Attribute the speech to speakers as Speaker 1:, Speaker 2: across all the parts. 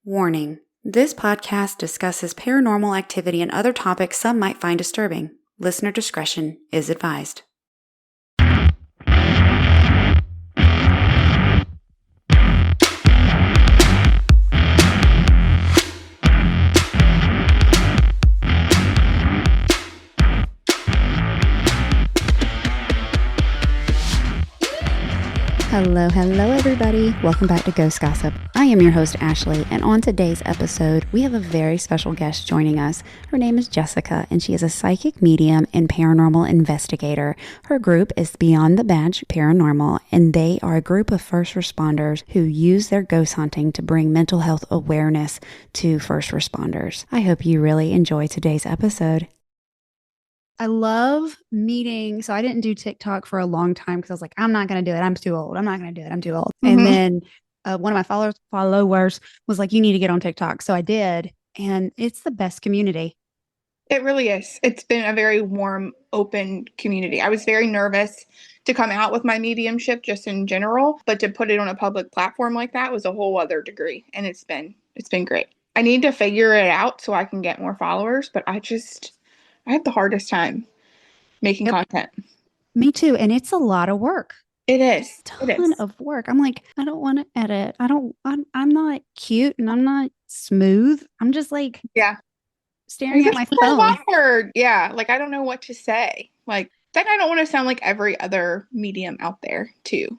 Speaker 1: Warning: this podcast discusses paranormal activity and other topics some might find disturbing. Listener discretion is advised. Hello everybody. Welcome back to Ghost Gossip. I am your host Ashley, and on today's episode, we have a very special guest joining us. Her name is Jessica, and she is a psychic medium and paranormal investigator. Her group is Beyond the Badge Paranormal, and they are a group of first responders who use their ghost hunting to bring mental health awareness to first responders. I hope you really enjoy today's episode. I love meeting. So I didn't do TikTok for a long time because I was like, I'm not going to do it. I'm too old. I'm not going to do it. I'm too old. And then one of my followers was like, you need to get on TikTok. So I did. And it's the best community.
Speaker 2: It really is. It's been a very warm, open community. I was very nervous to come out with my mediumship just in general, but to put it on a public platform like that was a whole other degree. And it's been great. I need to figure it out so I can get more followers, but I have the hardest time making content.
Speaker 1: Me too. And it's a lot of work.
Speaker 2: It is.
Speaker 1: Ton of work. I'm like, I don't want to edit. I'm not cute and I'm not smooth. I'm just like, staring at my phone.
Speaker 2: Awkward. Yeah. Like, I don't know what to say. Like, then I don't want to sound like every other medium out there too.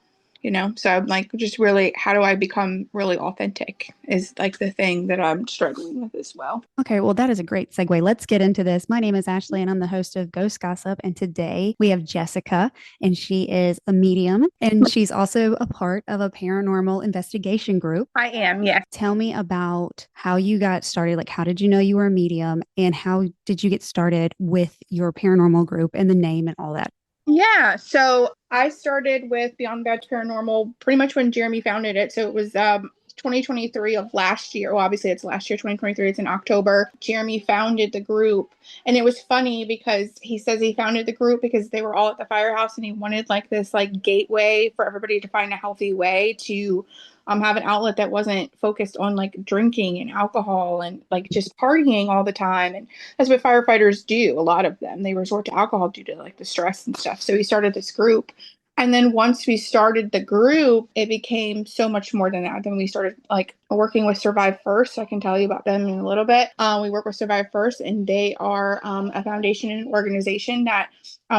Speaker 2: So I'm like, just really, how do I become really authentic is like the thing that I'm struggling with as well.
Speaker 1: Okay, well, that is a great segue. Let's get into this. My name is Ashley, and I'm the host of Ghost Gossip. And today we have Jessica, and she is a medium, and she's also a part of a paranormal investigation group.
Speaker 2: I am, yes.
Speaker 1: Tell me about how you got started. Like, how did you know you were a medium, and how did you get started with your paranormal group and the name and all that?
Speaker 2: Yeah, so I started with Beyond the Badge Paranormal pretty much when Jeremy founded it. So it was 2023 of last year. Well, obviously it's last year, 2023. It's in October. Jeremy founded the group. And it was funny because he says he founded the group because they were all at the firehouse and he wanted like this like gateway for everybody to find a healthy way to have an outlet that wasn't focused on like drinking and alcohol and like just partying all the time. And that's what firefighters do. A lot of them, they resort to alcohol due to like the stress and stuff. So he started this group. And then once we started the group, it became so much more than that. Then we started like working with Survive First. I can tell you about them in a little bit. We work with Survive First, and they are a foundation and organization that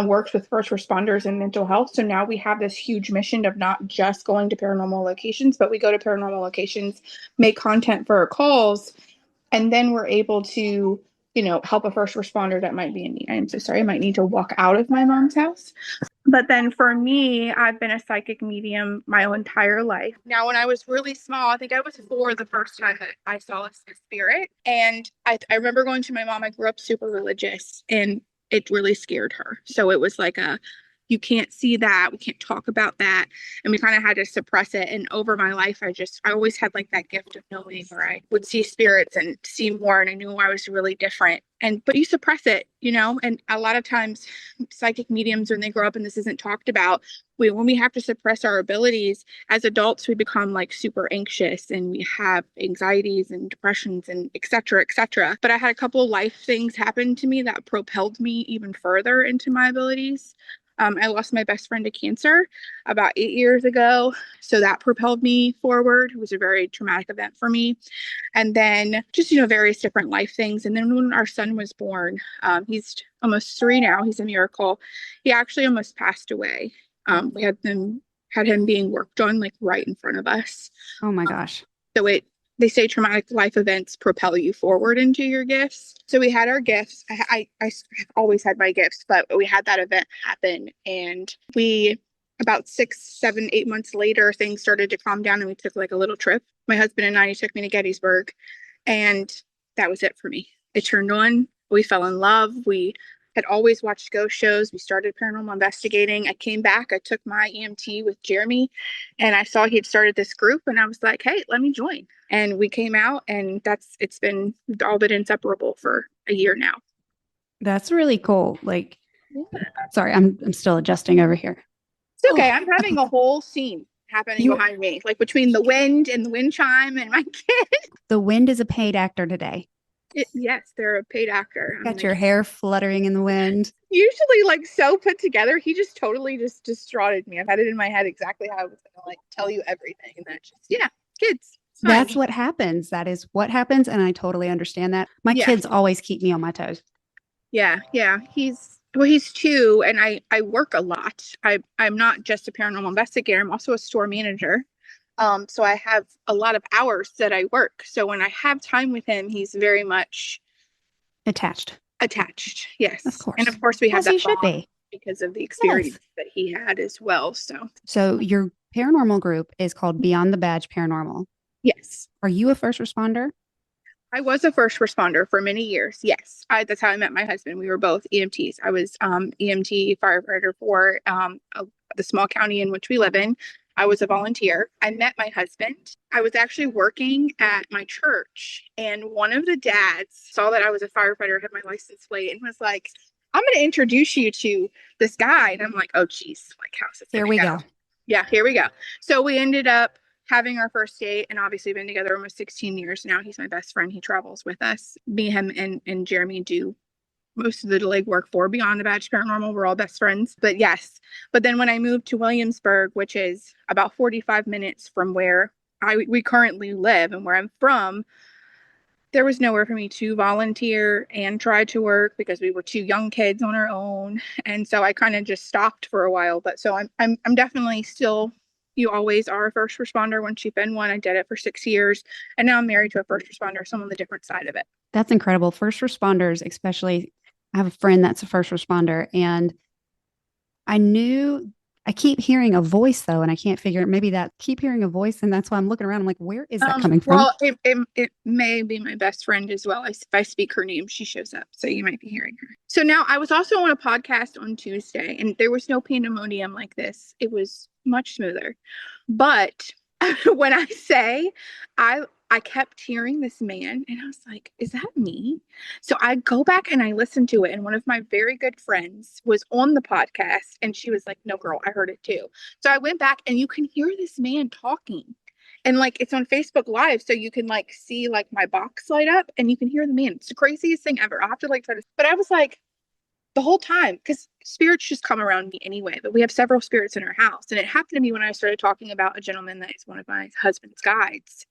Speaker 2: works with first responders and mental health. So now we have this huge mission of not just going to paranormal locations, but we go to paranormal locations, make content for our calls, and then we're able to help a first responder that might be in need. I'm so sorry. I might need to walk out of my mom's house. But then for me, I've been a psychic medium my whole entire life. Now, when I was really small, I think I was 4 the first time that I saw a spirit. And I remember going to my mom. I grew up super religious and it really scared her. So it was like you can't see that. We can't talk about that. And we kind of had to suppress it. And over my life, I always had like that gift of knowing where I would see spirits and see more. And I knew I was really different. But you suppress it, and a lot of times psychic mediums, when they grow up and this isn't talked about, when we have to suppress our abilities as adults, we become like super anxious and we have anxieties and depressions and et cetera, et cetera. But I had a couple of life things happen to me that propelled me even further into my abilities. I lost my best friend to cancer about 8 years ago. So that propelled me forward. It was a very traumatic event for me. And then just, various different life things. And then when our son was born, he's almost 3 now. He's a miracle. He actually almost passed away. We had him being worked on like right in front of us.
Speaker 1: Oh my gosh.
Speaker 2: So they say traumatic life events propel you forward into your gifts. So we had our gifts. I always had my gifts, but we had that event happen. And about 6, 7, 8 months later, things started to calm down and we took like a little trip. My husband and I, he took me to Gettysburg, and that was it for me. It turned on. We fell in love. We had always watched ghost shows. We started paranormal investigating. I came back. I took my EMT with Jeremy, and I saw he had started this group, and I was like, hey, let me join. And we came out, and it's been all but inseparable for a year now.
Speaker 1: That's really cool. Sorry, I'm still adjusting over here.
Speaker 2: It's okay. I'm having a whole scene happening behind me, like between the wind and the wind chime and my kid.
Speaker 1: The wind is a paid actor today.
Speaker 2: Yes, they're a paid actor.
Speaker 1: Got your hair fluttering in the wind.
Speaker 2: Usually like so put together. He just totally just distraughted me. I've had it in my head exactly how I was gonna like tell you everything. And that just, yeah, kids.
Speaker 1: That's what happens. That is what happens. And I totally understand that. My kids always keep me on my toes.
Speaker 2: Yeah. He's 2 and I work a lot. I'm not just a paranormal investigator. I'm also a store manager. So I have a lot of hours that I work. So when I have time with him, he's very much
Speaker 1: attached.
Speaker 2: Yes.
Speaker 1: Of course.
Speaker 2: And of course we have that
Speaker 1: he should be
Speaker 2: because of the experience that he had as well.
Speaker 1: So your paranormal group is called Beyond the Badge Paranormal.
Speaker 2: Yes.
Speaker 1: Are you a first responder?
Speaker 2: I was a first responder for many years. Yes. That's how I met my husband. We were both EMTs. I was EMT firefighter for the small county in which we live in. I was a volunteer. I met my husband. I was actually working at my church, and one of the dads saw that I was a firefighter, had my license plate, and was like, I'm going to introduce you to this guy. And I'm like, oh, geez, like, how's this?
Speaker 1: Here we go.
Speaker 2: Yeah, here we go. So we ended up having our first date, and obviously been together almost 16 years now. He's my best friend. He travels with us. Me, him, and Jeremy do most of the legwork for Beyond the Badge Paranormal. We're all best friends. But yes. But then when I moved to Williamsburg, which is about 45 minutes from where we currently live and where I'm from, there was nowhere for me to volunteer and try to work because we were 2 young kids on our own. And so I kind of just stopped for a while. But so I'm definitely still, you always are a first responder once you've been one. I did it for 6 years. And now I'm married to a first responder, so I'm on the different side of it.
Speaker 1: That's incredible. First responders, especially, I have a friend that's a first responder, and I keep hearing a voice though, and I can't figure keep hearing a voice. And that's why I'm looking around. I'm like, where is that coming from?
Speaker 2: Well, it may be my best friend as well. If I speak her name, she shows up. So you might be hearing her. So now I was also on a podcast on Tuesday, and there was no pandemonium like this. It was much smoother. But when I say I kept hearing this man, and I was like, is that me? So I go back and I listen to it. And one of my very good friends was on the podcast, and she was like, no, girl, I heard it too. So I went back, and you can hear this man talking, and like, it's on Facebook Live. So you can like see like my box light up, and you can hear the man. It's the craziest thing ever. I'll have to like try to, but I was like, the whole time, because spirits just come around me anyway, but we have several spirits in our house. And it happened to me when I started talking about a gentleman that is one of my husband's guides.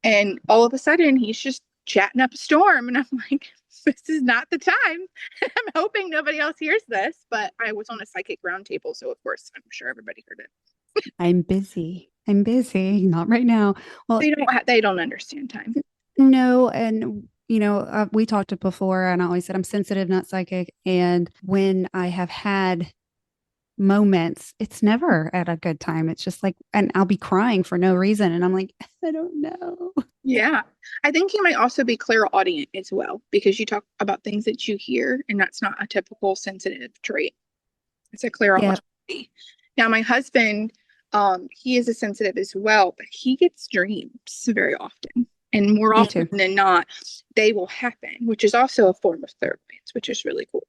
Speaker 2: And all of a sudden, he's just chatting up a storm. And I'm like, this is not the time. I'm hoping nobody else hears this. But I was on a psychic roundtable. So, of course, I'm sure everybody heard it.
Speaker 1: I'm busy. Not right now. Well,
Speaker 2: they don't understand time.
Speaker 1: No. And, we talked it before, and I always said I'm sensitive, not psychic. And when I have had moments, it's never at a good time. It's just like, and I'll be crying for no reason, and I'm like, I don't know.
Speaker 2: Yeah, I think you might also be clairaudient as well, because you talk about things that you hear, and that's not a typical sensitive trait. It's a clairaudient. Yeah. Now my husband, he is a sensitive as well, but he gets dreams very often, and more often than not they will happen, which is also a form of clairvoyance, which is really cool.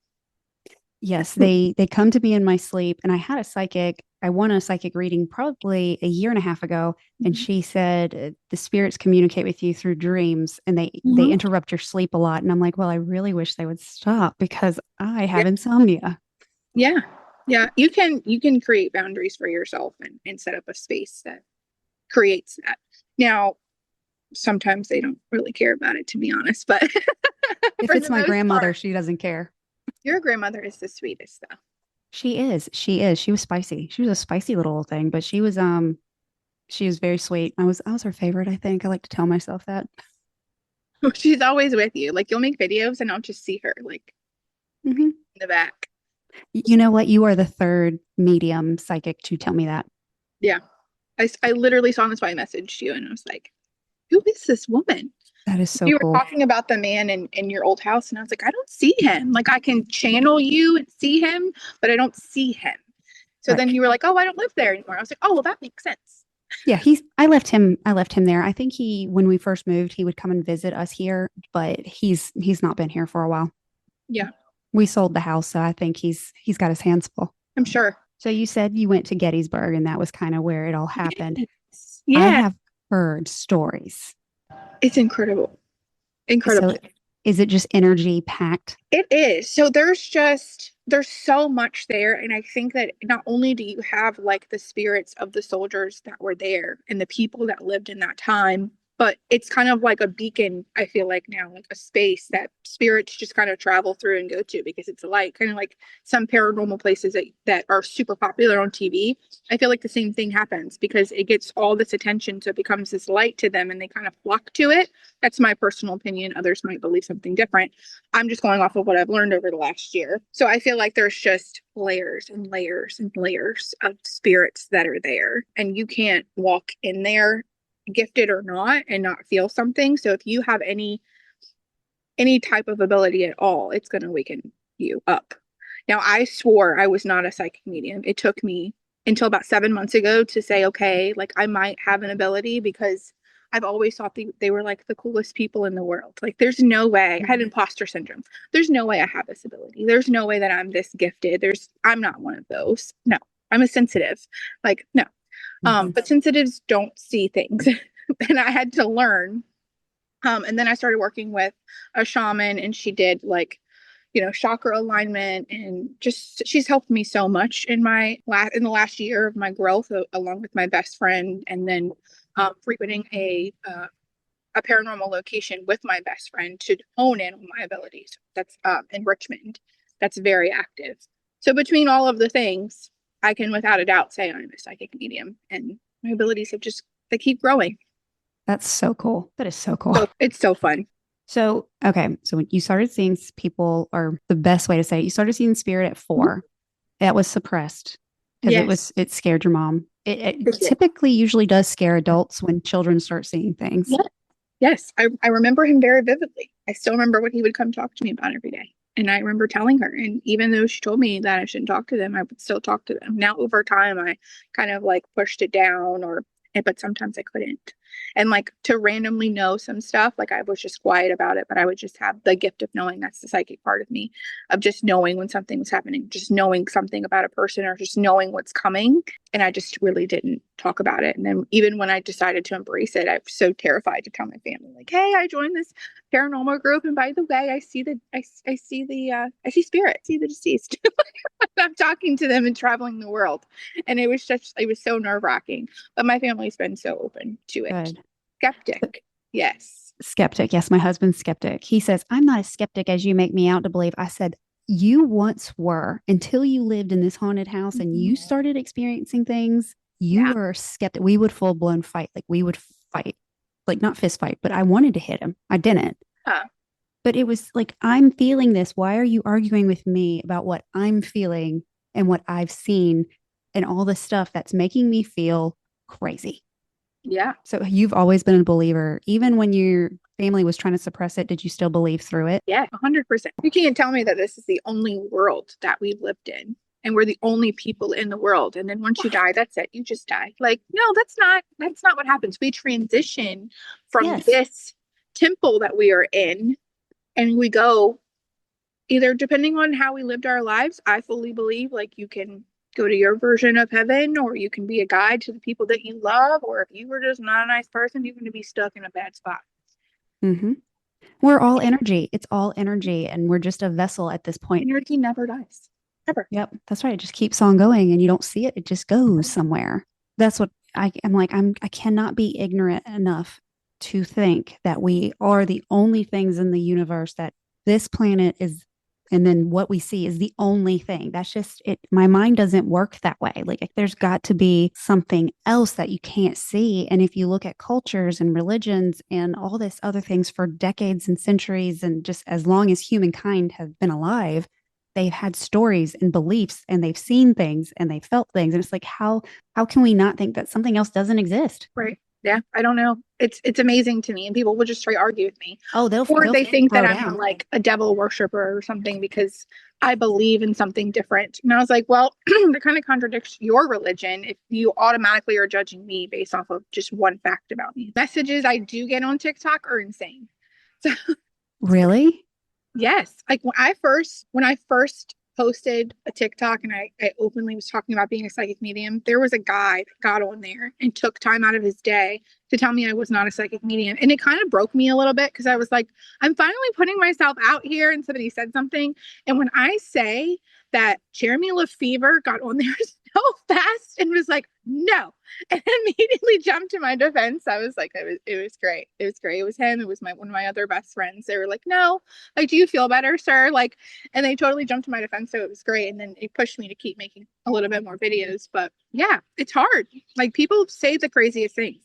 Speaker 1: Yes, they come to me in my sleep. And I won a psychic reading probably a year and a half ago. And she said, the spirits communicate with you through dreams, and they interrupt your sleep a lot. And I'm like, well, I really wish they would stop, because I have insomnia.
Speaker 2: Yeah. Yeah. You can create boundaries for yourself and set up a space that creates that. Now, sometimes they don't really care about it, to be honest, but
Speaker 1: if it's my grandmother, she doesn't care.
Speaker 2: Your grandmother is the sweetest, though.
Speaker 1: She is. She was spicy. She was a spicy little thing, but she was very sweet. I was her favorite, I think. I like to tell myself that.
Speaker 2: She's always with you. Like, you'll make videos and I'll just see her like in the back.
Speaker 1: You know what? You are the third medium psychic to tell me that.
Speaker 2: Yeah. I literally saw this, why I messaged you, and I was like, who is this woman?
Speaker 1: That is so cool.
Speaker 2: You were talking about the man in your old house, and I was like, I don't see him. Like, I can channel you and see him, but I don't see him. So then you were like, oh, I don't live there anymore. I was like, oh, well, that makes sense.
Speaker 1: Yeah, I left him there. I think when we first moved, he would come and visit us here, but he's not been here for a while.
Speaker 2: Yeah.
Speaker 1: We sold the house, so I think he's got his hands full.
Speaker 2: I'm sure.
Speaker 1: So you said you went to Gettysburg and that was kind of where it all happened.
Speaker 2: Yes.
Speaker 1: I
Speaker 2: Yeah,
Speaker 1: have heard stories.
Speaker 2: it's incredible.
Speaker 1: So
Speaker 2: Incredible.
Speaker 1: is it just energy packed?
Speaker 2: It is. So there's so much there. And I think that not only do you have like the spirits of the soldiers that were there and the people that lived in that time, but it's kind of like a beacon, I feel like now, like a space that spirits just kind of travel through and go to because it's a light, kind of like some paranormal places that are super popular on TV. I feel like the same thing happens because it gets all this attention, so it becomes this light to them and they kind of flock to it. That's my personal opinion. Others might believe something different. I'm just going off of what I've learned over the last year. So I feel like there's just layers and layers and layers of spirits that are there. And you can't walk in there, gifted or not, and not feel something. So if you have any type of ability at all, it's going to waken you up. Now, I swore I was not a psychic medium. It took me until about 7 months ago to say, okay, like I might have an ability because I've always thought they were like the coolest people in the world. Like, there's no way. I had imposter syndrome. There's no way I have this ability. There's no way that I'm this gifted. I'm not one of those. No, I'm a sensitive. Like, no. But sensitives don't see things. And I had to learn. And then I started working with a shaman, and she did like, chakra alignment, and just she's helped me so much in the last year of my growth, along with my best friend, and then frequenting a paranormal location with my best friend to hone in on my abilities. That's in Richmond. That's very active. So between all of the things, I can without a doubt say I'm a psychic medium, and my abilities they keep growing.
Speaker 1: That's so cool. That is so cool.
Speaker 2: So it's so fun.
Speaker 1: So, okay. So when you started seeing people, or the best way to say it, you started seeing spirit at 4. That was suppressed because
Speaker 2: Yes.
Speaker 1: it scared your mom. It typically usually does scare adults when children start seeing things.
Speaker 2: Yeah. Yes. I remember him very vividly. I still remember what he would come talk to me about every day. And I remember telling her, and even though she told me that I shouldn't talk to them, I would still talk to them. Now, over time, I kind of like pushed it down, but sometimes I couldn't. And like to randomly know some stuff, like I was just quiet about it, but I would just have the gift of knowing. That's the psychic part of me, of just knowing when something was happening, just knowing something about a person, or just knowing what's coming. And I just really didn't talk about it. And then even when I decided to embrace it, I was so terrified to tell my family, like, hey, I joined this paranormal group, and by the way, I see spirit, see the deceased. I'm talking to them and traveling the world. And it was so nerve-wracking. But my family's been so open to it.
Speaker 1: Good.
Speaker 2: Skeptic. Yes.
Speaker 1: Skeptic. Yes, my husband's skeptic. He says, I'm not as skeptic as you make me out to believe. I said, you once were, until you lived in this haunted house and you started experiencing things. You were skeptic. We would full blown fight. Like we would fight, like not fist fight, but I wanted to hit him. I didn't. But it was like, I'm feeling this. Why are you arguing with me about what I'm feeling and what I've seen and all the stuff that's making me feel crazy?
Speaker 2: Yeah.
Speaker 1: So you've always been a believer, even when your family was trying to suppress it. Did you still believe through it?
Speaker 2: Yeah, 100%. You can't tell me that this is the only world that we've lived in and we're the only people in the world. And then once you die, that's it. You just die. Like, no, that's not what happens. We transition from this temple that we are in, and we go either, depending on how we lived our lives. I fully believe like you can go to your version of heaven, or you can be a guide to the people that you love, or if you were just not a nice person, you're going to be stuck in a bad spot.
Speaker 1: We're all energy. It's all energy, and we're just a vessel at this point.
Speaker 2: Energy never dies. Ever.
Speaker 1: Yep, that's right. It just keeps on going, and you don't see it. It just goes somewhere. That's what I'm like. I cannot be ignorant enough to think that we are the only things in the universe, that this planet is, and then what we see is the only thing. That's just it. My mind doesn't work that way. Like there's got to be something else that you can't see. And if you look at cultures and religions and all this other things for decades and centuries, and just as long as humankind have been alive, they've had stories and beliefs, and they've seen things and they felt things. And it's like, how can we not think that something else doesn't exist?
Speaker 2: Right. Yeah, I don't know. It's amazing to me, and people will just try to argue with me.
Speaker 1: Oh,
Speaker 2: or they think that
Speaker 1: down.
Speaker 2: I'm like a devil worshiper or something because I believe in something different. And I was like, well, that kind of contradicts your religion if you automatically are judging me based off of just one fact about me. Messages I do get on TikTok are insane. So
Speaker 1: really?
Speaker 2: yes, like when I first posted a TikTok and I openly was talking about being a psychic medium, there was a guy that got on there and took time out of his day to tell me I was not a psychic medium. And it kind of broke me a little bit because I was like, I'm finally putting myself out here, and somebody said something. And when I say that Jeremy Lefevre got on there so fast and was like, no, and immediately jumped to my defense, I was like, it was great. It was great. It was him. It was one of my other best friends. They were like, no, like, do you feel better, sir? Like, and they totally jumped to my defense. So it was great. And then it pushed me to keep making a little bit more videos. But yeah, it's hard. Like, people say the craziest things.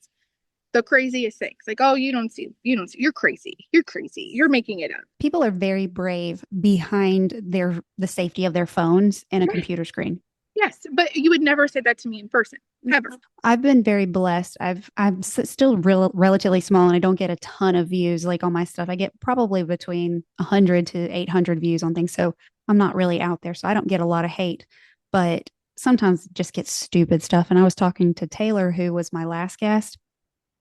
Speaker 2: The craziest things. Like, oh, you don't see, you're crazy. You're crazy. You're making it up.
Speaker 1: People are very brave behind the safety of their phones and a computer screen.
Speaker 2: Yes, but you would never say that to me in person, ever.
Speaker 1: I've been very blessed. I'm still relatively small, and I don't get a ton of views like on my stuff. I get probably between 100 to 800 views on things, so I'm not really out there. So I don't get a lot of hate, but sometimes just get stupid stuff. And I was talking to Taylor, who was my last guest,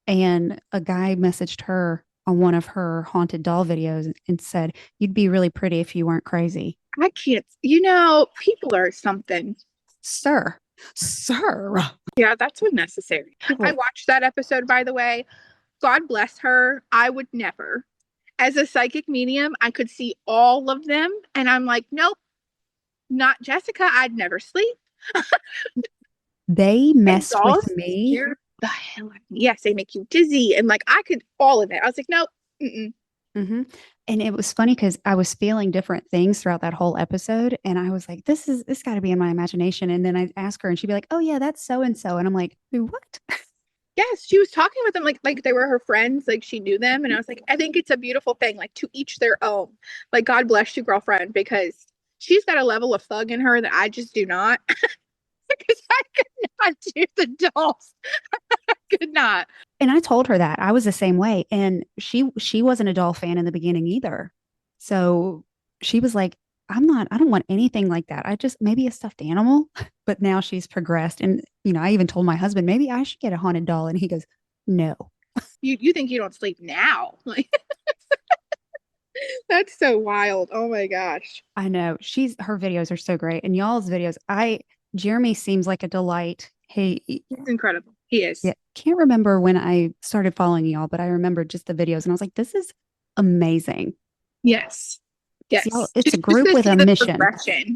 Speaker 1: and a guy messaged her on one of her haunted doll videos and said, "You'd be really pretty if you weren't crazy."
Speaker 2: I can't, people are something.
Speaker 1: Sir.
Speaker 2: Yeah, that's unnecessary. I watched that episode, by the way. God bless her. I would never. As a psychic medium, I could see all of them. And I'm like, nope, not Jessica. I'd never sleep.
Speaker 1: They messed with me.
Speaker 2: The hell out of me. Yes, they make you dizzy. And like, I could all of it. I was like, nope.
Speaker 1: Mm-hmm. And it was funny because I was feeling different things throughout that whole episode. And I was like, this got to be in my imagination. And then I'd ask her and she'd be like, oh yeah, that's so-and-so. And I'm like, what?
Speaker 2: Yes, she was talking with them like they were her friends, like she knew them. And I was like, I think it's a beautiful thing, like to each their own. Like, God bless you, girlfriend, because she's got a level of thug in her that I just do not. Because I could not do the dolls. I could not.
Speaker 1: And I told her that I was the same way. And she wasn't a doll fan in the beginning either. So she was like, I don't want anything like that. I just maybe a stuffed animal. But now she's progressed. And, I even told my husband, maybe I should get a haunted doll. And he goes, no.
Speaker 2: You think you don't sleep now? Like, that's so wild. Oh my gosh.
Speaker 1: I know. Her videos are so great. And y'all's videos, Jeremy seems like a delight. He's
Speaker 2: incredible. He is.
Speaker 1: Yeah. Can't remember when I started following y'all, but I remember just the videos and I was like, this is amazing.
Speaker 2: Yes. Yes.
Speaker 1: It's a group with a mission.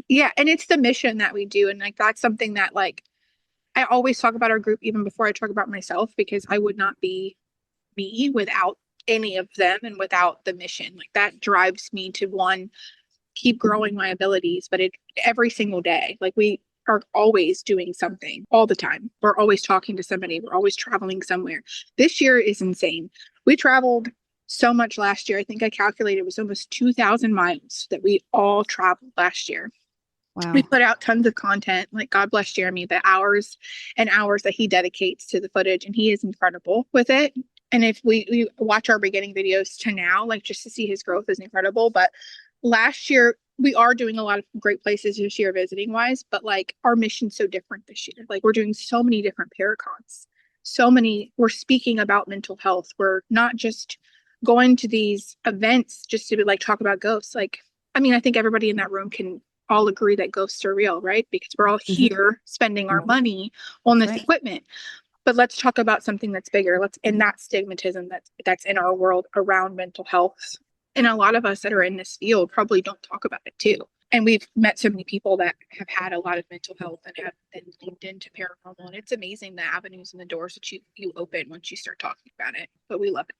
Speaker 2: Yeah. And it's the mission that we do. And like, that's something that like, I always talk about our group even before I talk about myself, because I would not be me without any of them and without the mission. Like, that drives me to, one, keep growing my abilities, but every single day, like, we are always doing something all the time. We're always talking to somebody. We're always traveling somewhere. This year is insane. We traveled so much last year. I think I calculated it was almost 2,000 miles that we all traveled last year. Wow. We put out tons of content. Like, God bless Jeremy, the hours and hours that he dedicates to the footage, and he is incredible with it. And if we watch our beginning videos to now, like, just to see his growth is incredible. But last year, we are doing a lot of great places this year visiting wise, but like, our mission's so different this year. Like, we're doing so many different paracons. We're speaking about mental health. We're not just going to these events just to like talk about ghosts. Like, I mean, I think everybody in that room can all agree that ghosts are real, right? Because we're all here spending our money on this equipment. But let's talk about something that's bigger. Let's end that stigmatism that's in our world around mental health. And a lot of us that are in this field probably don't talk about it too. And we've met so many people that have had a lot of mental health and have been linked into paranormal. And it's amazing the avenues and the doors that you open once you start talking about it. But we love it.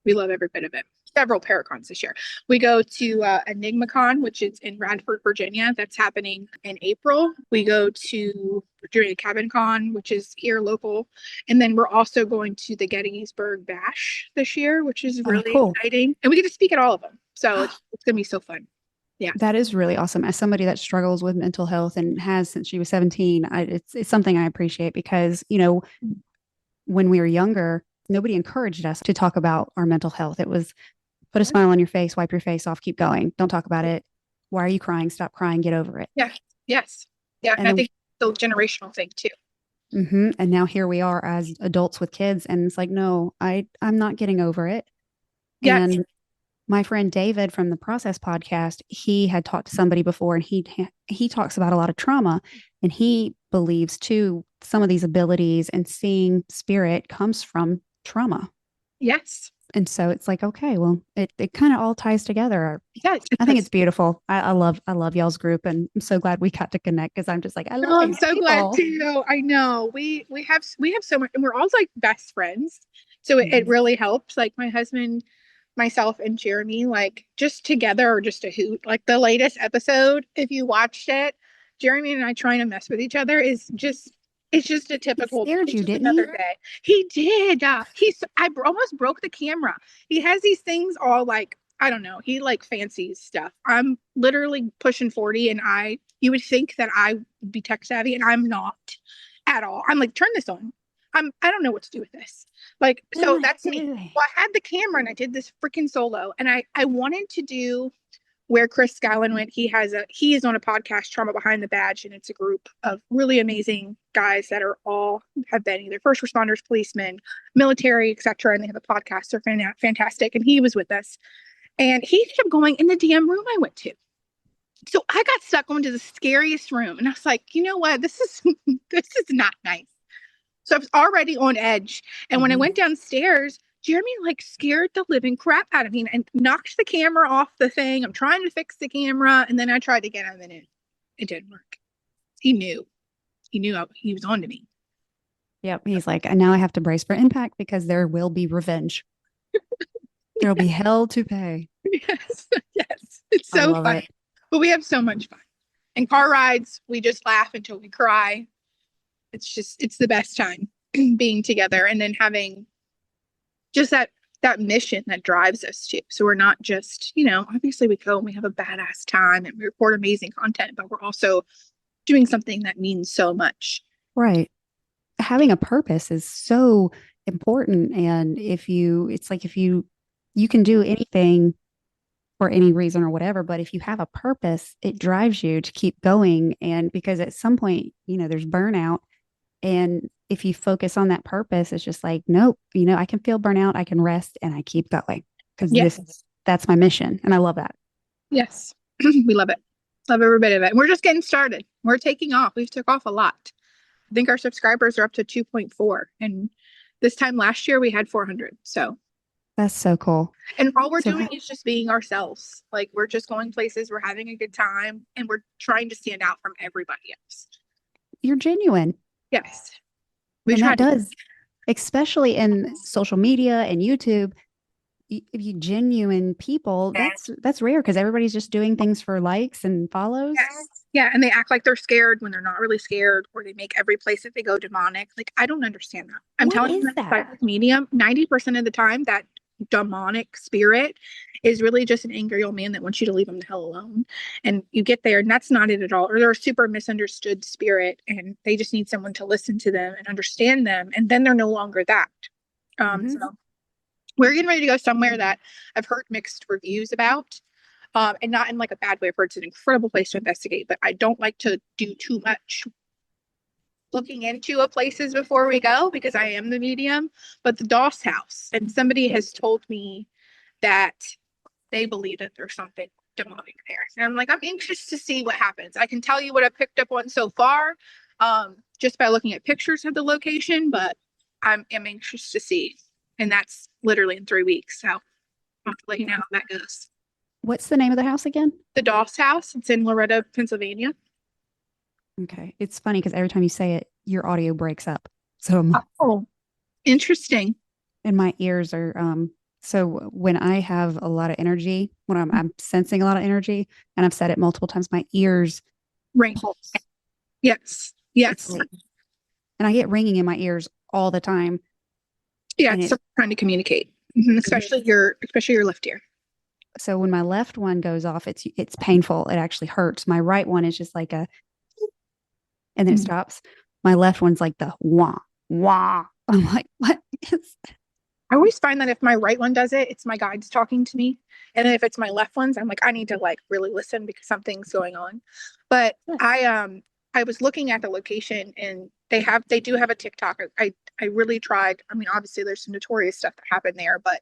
Speaker 2: We love every bit of it. Several paracons this year. We go to EnigmaCon, which is in Radford, Virginia. That's happening in April. We go to Virginia Cabin Con, which is here local. And then we're also going to the Gettysburg Bash this year, which is really exciting. And we get to speak at all of them. So it's going to be so fun. Yeah.
Speaker 1: That is really awesome. As somebody that struggles with mental health and has since she was 17, it's something I appreciate because, when we were younger, nobody encouraged us to talk about our mental health. It was put a smile on your face, wipe your face off, keep going. Don't talk about it. Why are you crying? Stop crying, get over it.
Speaker 2: Yeah. Yes. Yeah. And I think it's a generational thing too.
Speaker 1: Mm-hmm. And now here we are as adults with kids. And it's like, no, I'm not getting over it.
Speaker 2: Yes.
Speaker 1: My friend David from the Process podcast, he had talked to somebody before, and he talks about a lot of trauma, and he believes too some of these abilities and seeing spirit comes from trauma.
Speaker 2: Yes.
Speaker 1: And so it's like, okay, well, it kind of all ties together.
Speaker 2: Yeah,
Speaker 1: I think it's beautiful. I love y'all's group, and I'm so glad we got to connect because I'm just like, I love
Speaker 2: I'm
Speaker 1: these
Speaker 2: so glad
Speaker 1: people.
Speaker 2: too. I know we have so much, and we're all like best friends. So it
Speaker 1: Mhm.
Speaker 2: really helps. Like my husband, myself, and Jeremy, like just together or just a hoot. Like the latest episode, if you watched it, Jeremy and I trying to mess with each other is just it's just a
Speaker 1: He
Speaker 2: typical.
Speaker 1: scared
Speaker 2: It's
Speaker 1: you,
Speaker 2: just
Speaker 1: didn't
Speaker 2: another
Speaker 1: he?
Speaker 2: day. He did. Almost broke the camera. He has these things all like I don't know. He like fancies stuff. I'm literally pushing 40, and you would think that I would be tech savvy, and I'm not at all. I'm like, turn this on. I don't know what to do with this. Like,
Speaker 1: What am
Speaker 2: so
Speaker 1: I
Speaker 2: that's me.
Speaker 1: doing?
Speaker 2: Well, I had the camera and I did this freaking solo, and I wanted to do where Chris Scallon went. He is on a podcast, Trauma Behind the Badge, and it's a group of really amazing guys that are all have been either first responders, policemen, military, etc. And they have a podcast. They're fantastic. And he was with us, and he kept going in the damn room I went to. So I got stuck going to the scariest room, and I was like, you know what? This is this is not nice. So I was already on edge. And when I
Speaker 1: Mhm.
Speaker 2: went downstairs, Jeremy like scared the living crap out of me and knocked the camera off the thing. I'm trying to fix the camera. And then I tried to get him, and it didn't work. He knew. He knew he was on to me.
Speaker 1: Yep. He's like, and now I have to brace for impact because there will be revenge. There will be hell to pay.
Speaker 2: Yes. Yes. It's
Speaker 1: I
Speaker 2: so
Speaker 1: love it.
Speaker 2: funny. But we have so much fun. And car rides, we just laugh until we cry. It's the best time being together and then having just that mission that drives us to. So we're not just, obviously we go and we have a badass time and we record amazing content, but we're also doing something that means so much.
Speaker 1: Right. Having a purpose is so important. And it's like if you can do anything for any reason or whatever, but if you have a purpose, it drives you to keep going. And because at some point, there's burnout. And if you focus on that purpose, it's just like, nope, I can feel burnout, I can rest, and I keep going because
Speaker 2: Yes.
Speaker 1: that's my mission. And I love that.
Speaker 2: Yes. We love it. Love every bit of it. We're just getting started. We're taking off. We've took off a lot. I think our subscribers are up to 2.4. And this time last year we had 400. So,
Speaker 1: That's so cool.
Speaker 2: and all we're
Speaker 1: So
Speaker 2: doing is just being ourselves. Like we're just going places, we're having a good time, and we're trying to stand out from everybody else.
Speaker 1: you're genuine.
Speaker 2: Yes. We
Speaker 1: And
Speaker 2: try
Speaker 1: that
Speaker 2: to.
Speaker 1: does, especially in social media and YouTube, if you genuine people, that's rare because everybody's just doing things for likes and follows.
Speaker 2: Yes. Yeah, and they act like they're scared when they're not really scared, or they make every place that they go demonic. Like, I don't understand that. I'm
Speaker 1: What
Speaker 2: telling you,
Speaker 1: is
Speaker 2: that
Speaker 1: that?
Speaker 2: psychic medium, 90% of the time, that demonic spirit is really just an angry old man that wants you to leave him the hell alone. And you get there, and that's not it at all. Or they're a super misunderstood spirit, and they just need someone to listen to them and understand them, and then they're no longer that.
Speaker 1: Mhm.
Speaker 2: So we're getting ready to go somewhere that I've heard mixed reviews about. And not in like a bad way. I've heard it's an incredible place to investigate, but I don't like to do too much looking into a places before we go because I am the medium. But the Doss house, and somebody has told me that they believe that there's something demonic there. And I'm like, I'm anxious to see what happens. I can tell you what I've picked up on so far, just by looking at pictures of the location, but am anxious to see. And that's literally in 3 weeks. So I'll have to let you know how that goes.
Speaker 1: What's the name of the house again?
Speaker 2: The Doss house. It's in Loretto, Pennsylvania.
Speaker 1: Okay. It's funny because every time you say it, your audio breaks up. So
Speaker 2: Oh, interesting.
Speaker 1: and my ears are so when I have a lot of energy, when I'm sensing a lot of energy, and I've said it multiple times, my ears
Speaker 2: Ring.
Speaker 1: pulse.
Speaker 2: Yes.
Speaker 1: It's
Speaker 2: Yes.
Speaker 1: like, and I get ringing in my ears all the time.
Speaker 2: Yeah.
Speaker 1: And
Speaker 2: It's trying to communicate, especially your left ear.
Speaker 1: so when my left one goes off, it's painful. It actually hurts. My right one is just like a, and then it stops. My left one's like the wah wah. I'm like, what is?
Speaker 2: I always find that if my right one does it, it's my guides talking to me. And then if it's my left ones, I'm like, I need to like really listen because something's going on. But I was looking at the location, and they do have a TikTok. I really tried. I mean, obviously there's some notorious stuff that happened there, but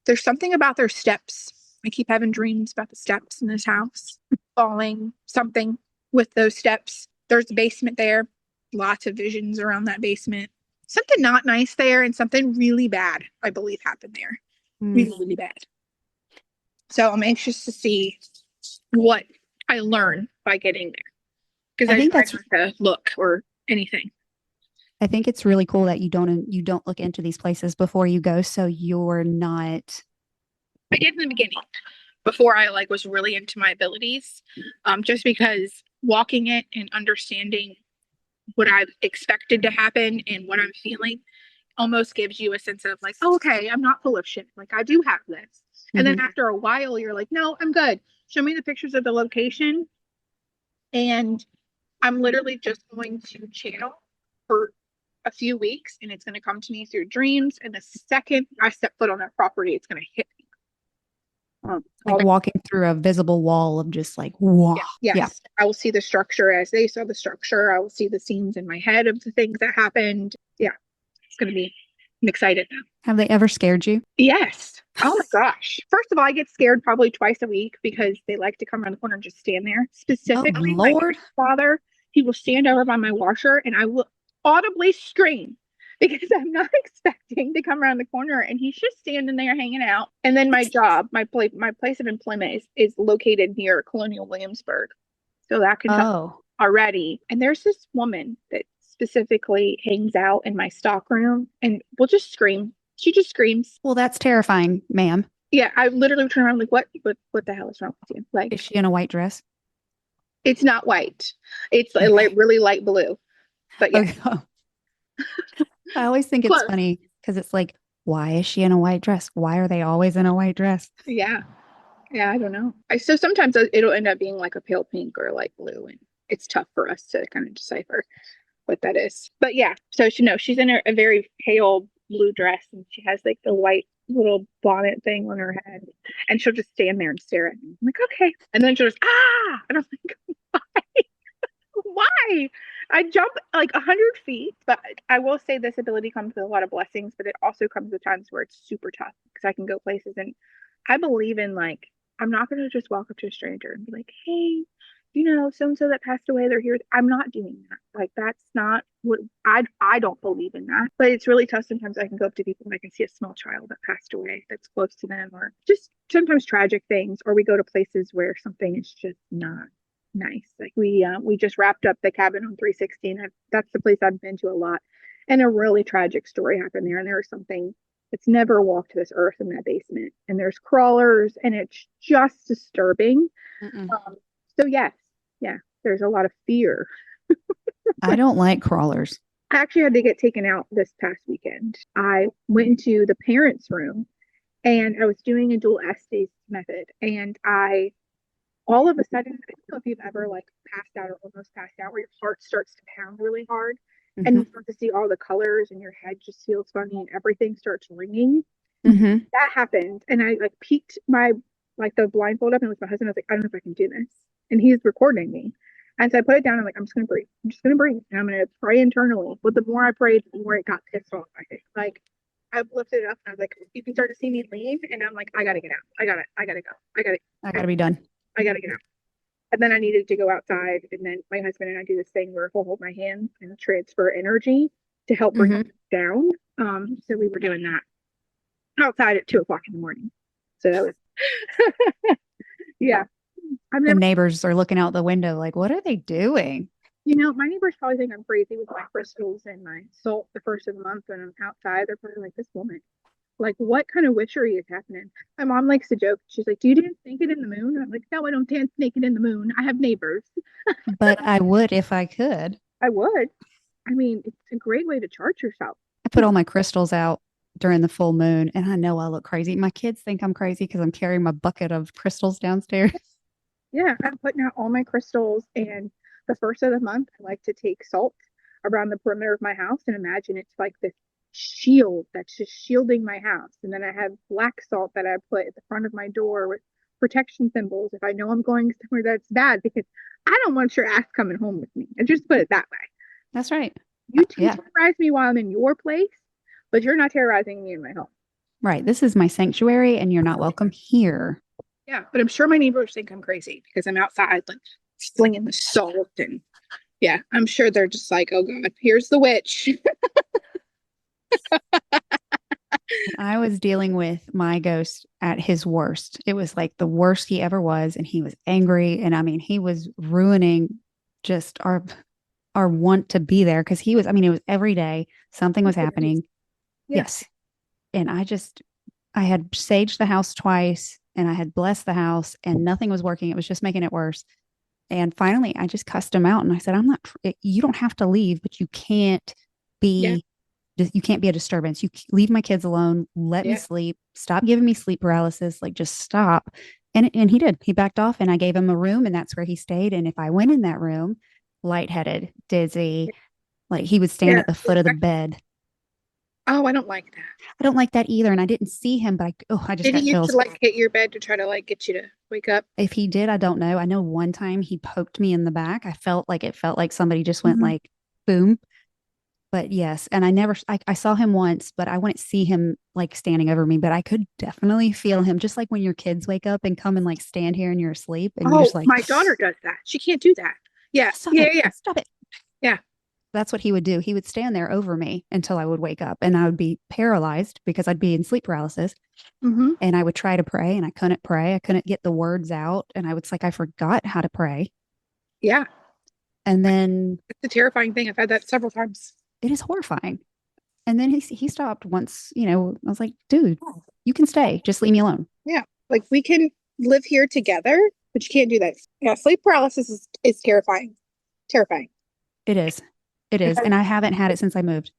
Speaker 2: there's something about their steps I keep having dreams about the steps in this house, falling, something with those steps. There's a basement there. Lots of visions around that basement. Something not nice there and something really bad, I believe, happened there. Really, really bad. So I'm anxious to see what I learn by getting there. Because I think that's to look or anything.
Speaker 1: I think it's really cool that you don't look into these places before you go, so you're not.
Speaker 2: I did in the beginning, before I was really into my abilities, just because walking it and understanding what I've expected to happen and what I'm feeling almost gives you a sense of oh, okay, I'm not full of shit. I do have this. And then after a while, you're like, no, I'm good. Show me the pictures of the location. And I'm literally just going to channel for a few weeks, and it's going to come to me through dreams. And the second I step foot on that property, it's going to hit me.
Speaker 1: Walking through a visible wall of just wow.
Speaker 2: Yes. Yeah. I will see the structure as they saw the structure. I will see the scenes in my head of the things that happened. Yeah. It's going to be, I'm excited now.
Speaker 1: Have they ever scared you?
Speaker 2: Yes. Oh my gosh. First of all, I get scared probably twice a week because they like to come around the corner and just stand there. Specifically, my father, he will stand over by my washer and I will audibly scream because I'm not expecting to come around the corner and he's just standing there hanging out. And then my job, my place of employment is located near Colonial Williamsburg. So that can tell already. And there's this woman that specifically hangs out in my stock room and will just scream. She just screams.
Speaker 1: Well, that's terrifying, ma'am.
Speaker 2: Yeah, I literally turn around what the hell is wrong with you?
Speaker 1: Is she in a white dress?
Speaker 2: It's not white. It's really light blue. But yeah.
Speaker 1: Okay. I always think it's funny because it's why is she in a white dress? Why are they always in a white dress?
Speaker 2: Yeah. Yeah, I don't know. So sometimes it'll end up being a pale pink or blue, and it's tough for us to kind of decipher what that is. But yeah, so she's in a very pale blue dress, and she has the white little bonnet thing on her head, and she'll just stand there and stare at me. I'm like, okay. And then she'll just, and I'm like, why? I jump 100 feet, but I will say this ability comes with a lot of blessings, but it also comes with times where it's super tough because I can go places, and I believe in I'm not going to just walk up to a stranger and be like, hey, so-and-so that passed away, they're here. I'm not doing that. That's not what I don't believe in that. But it's really tough. Sometimes I can go up to people and I can see a small child that passed away that's close to them, or just sometimes tragic things, or we go to places where something is just not nice. We just wrapped up the cabin on 316. That's the place I've been to a lot. And a really tragic story happened there. And there was something that's never walked this earth in that basement. And there's crawlers, and it's just disturbing. So yes, yeah, there's a lot of fear.
Speaker 1: I don't like crawlers.
Speaker 2: I actually had to get taken out this past weekend. I went into the parents' room and I was doing a dual estes method, and all of a sudden, I don't know if you've ever passed out or almost passed out, where your heart starts to pound really hard, and you start to see all the colors and your head just feels funny and everything starts ringing. That happened, and I peeked my the blindfold up, and it was my husband. I was like, I don't know if I can do this, and he's recording me. And so I put it down. I'm like, I'm just gonna breathe. I'm just gonna breathe, and I'm gonna pray internally. But the more I prayed, the more it got pissed off. I think I lifted it up, and I was like, you can start to see me leave, and I'm like, I gotta get out. I gotta go. I gotta be done. I gotta get out. And then I needed to go outside, and then my husband and I do this thing where he'll hold my hand and transfer energy to help bring it down. So we were doing that outside at 2:00 in the morning. So that was yeah.
Speaker 1: The neighbors are looking out the window what are they doing?
Speaker 2: My neighbors probably think I'm crazy with my crystals and my salt the first of the month when I'm outside. They're probably like, this woman, what kind of witchery is happening? My mom likes to joke. She's like, do you dance naked in the moon? I'm like, no, I don't dance naked in the moon. I have neighbors.
Speaker 1: But I would if I could.
Speaker 2: I would. I mean, it's a great way to charge yourself.
Speaker 1: I put all my crystals out during the full moon, and I know I look crazy. My kids think I'm crazy because I'm carrying my bucket of crystals downstairs.
Speaker 2: Yeah, I'm putting out all my crystals, and the first of the month, I like to take salt around the perimeter of my house and imagine it's this shield that's just shielding my house. And then I have black salt that I put at the front of my door with protection symbols if I know I'm going somewhere that's bad, because I don't want your ass coming home with me. And just put it that way.
Speaker 1: That's right.
Speaker 2: You terrorize me while I'm in your place, but you're not terrorizing me in my home.
Speaker 1: Right. This is my sanctuary, and you're not welcome here.
Speaker 2: Yeah, but I'm sure my neighbors think I'm crazy because I'm outside like slinging the salt and yeah, I'm sure they're just like, oh God, here's the witch.
Speaker 1: I was dealing with my ghost at his worst. It was like the worst he ever was, and he was angry. And I mean, he was ruining just our want to be there because he was, I mean, it was every day something was happening.
Speaker 2: Yeah.
Speaker 1: Yes. And I had saged the house twice and I had blessed the house and nothing was working. It was just making it worse. And finally, I just cussed him out and I said, I'm not, you don't have to leave, but
Speaker 2: Yeah.
Speaker 1: be, you can't be a disturbance. You leave my kids alone. Let me
Speaker 2: Yeah.
Speaker 1: sleep. Stop giving me sleep paralysis. Like just stop. And he did. He backed off and I gave him a room and that's where he stayed. And if I went in that room, lightheaded, dizzy, like he would stand
Speaker 2: Yeah.
Speaker 1: at the foot of the bed.
Speaker 2: Oh, I don't like that.
Speaker 1: I don't like that either. And I didn't see him, but I just
Speaker 2: Did he
Speaker 1: got
Speaker 2: used to
Speaker 1: chills.
Speaker 2: like hit your bed to try to like get you to wake up?
Speaker 1: If he did, I don't know. I know one time he poked me in the back. It felt like somebody just went
Speaker 2: Mhm.
Speaker 1: like boom. But yes, and I saw him once, but I wouldn't see him like standing over me, but I could definitely feel him just like when your kids wake up and come and like stand here and you're asleep and you just
Speaker 2: Oh,
Speaker 1: like,
Speaker 2: my daughter does that. She can't do that. Yeah.
Speaker 1: stop
Speaker 2: Yeah.
Speaker 1: it,
Speaker 2: Yeah.
Speaker 1: stop it.
Speaker 2: Yeah.
Speaker 1: That's what he would do. He would stand there over me until I would wake up and I would be paralyzed because I'd be in sleep paralysis.
Speaker 2: Hmm.
Speaker 1: And I would try to pray and I couldn't pray. I couldn't get the words out. And I was like, I forgot how to pray.
Speaker 2: Yeah.
Speaker 1: And then
Speaker 2: It's a terrifying thing. I've had that several times.
Speaker 1: it is horrifying. And then he stopped once, I was like, dude, you can stay. Just leave me alone.
Speaker 2: Yeah. Like we can live here together, but you can't do that. Yeah. Sleep paralysis is terrifying. Terrifying.
Speaker 1: It is. It is. And I haven't had it since I moved.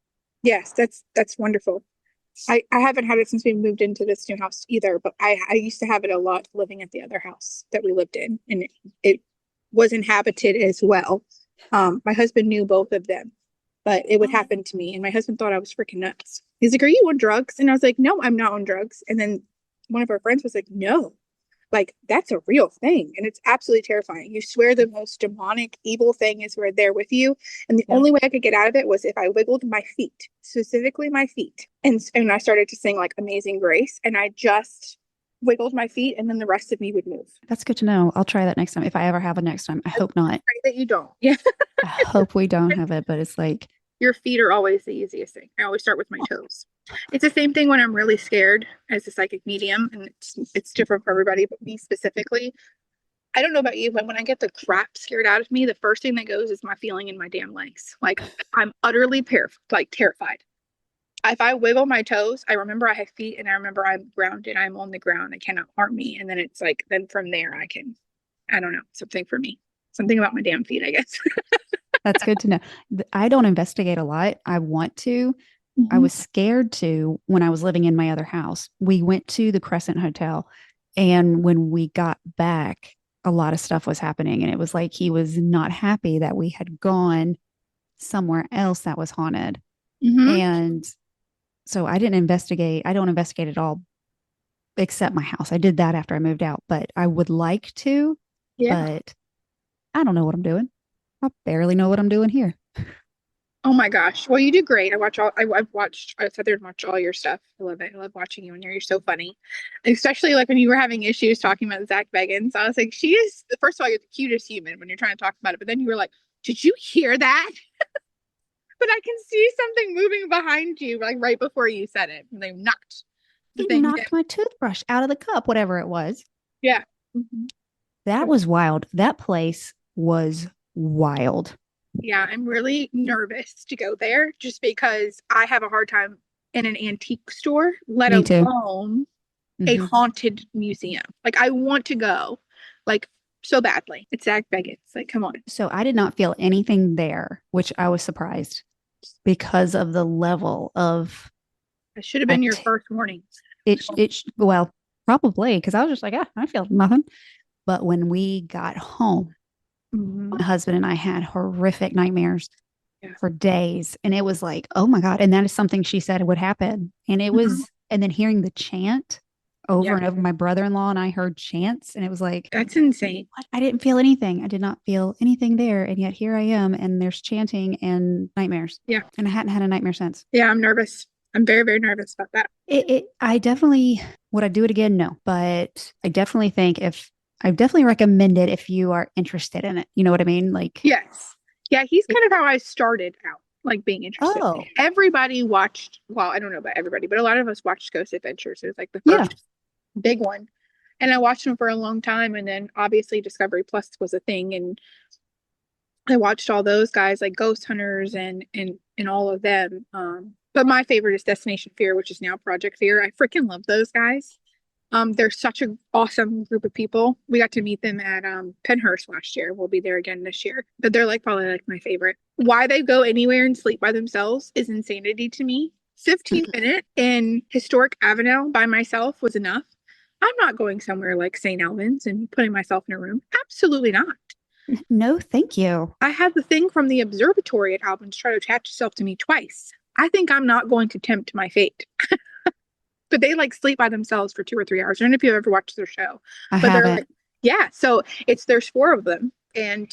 Speaker 2: Yes, that's wonderful. I haven't had it since we moved into this new house either, but I used to have it a lot living at the other house that we lived in, and it was inhabited as well. My husband knew both of them, but it would happen to me, and my husband thought I was freaking nuts. He's like, "Are you on drugs?" And I was like, "No, I'm not on drugs." And then one of our friends was like, "No, like that's a real thing, and it's absolutely terrifying. You swear the most demonic, evil thing is right there with you." And the
Speaker 1: Yeah.
Speaker 2: only way I could get out of it was if I wiggled my feet, specifically my feet. And I started to sing like Amazing Grace, and I just wiggled my feet, and then the rest of me would move.
Speaker 1: That's good to know. I'll try that next time if I ever have a next time. I
Speaker 2: I
Speaker 1: hope not.
Speaker 2: pray that you don't. Yeah.
Speaker 1: I hope we don't have it, but it's like,
Speaker 2: Your feet are always the easiest thing. I always start with my toes. It's the same thing when I'm really scared as a psychic medium, and it's different for everybody, but me specifically. I don't know about you, but when I get the crap scared out of me, the first thing that goes is my feeling in my damn legs. Like I'm utterly terrified. If I wiggle my toes, I remember I have feet and I remember I'm grounded. I'm on the ground. They cannot harm me. And then it's like, then from there, I don't know, something for me. Something about my damn feet, I guess.
Speaker 1: that's good to know. I don't investigate a lot. I want to. I
Speaker 2: Mhm.
Speaker 1: was scared to when I was living in my other house. We went to the Crescent Hotel, and when we got back, a lot of stuff was happening. And it was like he was not happy that we had gone somewhere else that was haunted.
Speaker 2: Mhm.
Speaker 1: And so I didn't investigate. I don't investigate at all except my house. I did that after I moved out, but I would like to,
Speaker 2: Yeah.
Speaker 1: but I don't know what I'm doing. I barely know what I'm doing here.
Speaker 2: Oh my gosh. Well, you do great. I sat there and watched all your stuff. I love it. I love watching you and you're so funny. Especially like when you were having issues talking about Zach Bagans. I was like, she is, first of all, you're the cutest human when you're trying to talk about it. But then you were like, did you hear that? But I can see something moving behind you, like right before you said it. And they knocked the
Speaker 1: He
Speaker 2: thing down.
Speaker 1: knocked my toothbrush out of the cup, whatever it was.
Speaker 2: Yeah. Mhm.
Speaker 1: That was wild. That place was wild.
Speaker 2: Yeah, I'm really nervous to go there just because I have a hard time in an antique store, let
Speaker 1: Me too.
Speaker 2: alone a
Speaker 1: Hmm.
Speaker 2: haunted museum. Like I want to go, like so badly. It's Zach Bagans. Like, come on.
Speaker 1: So I did not feel anything there, which I was surprised because of the level of
Speaker 2: That should have been your
Speaker 1: act-
Speaker 2: first warning.
Speaker 1: well, probably because I was just like, I feel nothing. But when we got home,
Speaker 2: Mhm.
Speaker 1: my husband and I had horrific nightmares
Speaker 2: Yeah.
Speaker 1: for days. And it was like, oh my God. And that is something she said would happen. And it
Speaker 2: Mhm.
Speaker 1: was, and then hearing the chant over
Speaker 2: Yeah,
Speaker 1: and over, my brother in law and I heard chants, and it was like,
Speaker 2: that's insane.
Speaker 1: what? I didn't feel anything. I did not feel anything there. And yet here I am, and there's chanting and nightmares.
Speaker 2: Yeah.
Speaker 1: And I hadn't had a nightmare since.
Speaker 2: Yeah, I'm nervous. I'm very, very nervous about that.
Speaker 1: I definitely, would I do it again? No, but I definitely think if, I definitely recommend it if you are interested in it. You know what I mean? Like,
Speaker 2: Yes. Yeah, he's
Speaker 1: it,
Speaker 2: kind of how I started out, like being interested.
Speaker 1: oh,
Speaker 2: Everybody watched, well, I don't know about everybody, but a lot of us watched Ghost Adventures. It was like the
Speaker 1: yeah.
Speaker 2: first big one. And I watched them for a long time. And then obviously Discovery Plus was a thing. And I watched all those guys like Ghost Hunters and all of them. But my favorite is Destination Fear, which is now Project Fear. I freaking love those guys. They're such an awesome group of people. We got to meet them at Penhurst last year. We'll be there again this year. But they're like probably like my favorite. Why they go anywhere and sleep by themselves is insanity to me. 15
Speaker 1: Mm-mm.
Speaker 2: minutes in historic Avenel by myself was enough. I'm not going somewhere like St. Albans and putting myself in a room. Absolutely not.
Speaker 1: No, thank you.
Speaker 2: I had the thing from the observatory at Albans try to attach itself to me twice. I think I'm not going to tempt my fate. But they like sleep by themselves for 2 or 3 hours. I don't know if you've ever watched their show,
Speaker 1: I
Speaker 2: but they're
Speaker 1: haven't.
Speaker 2: like, yeah. So there's four of them, and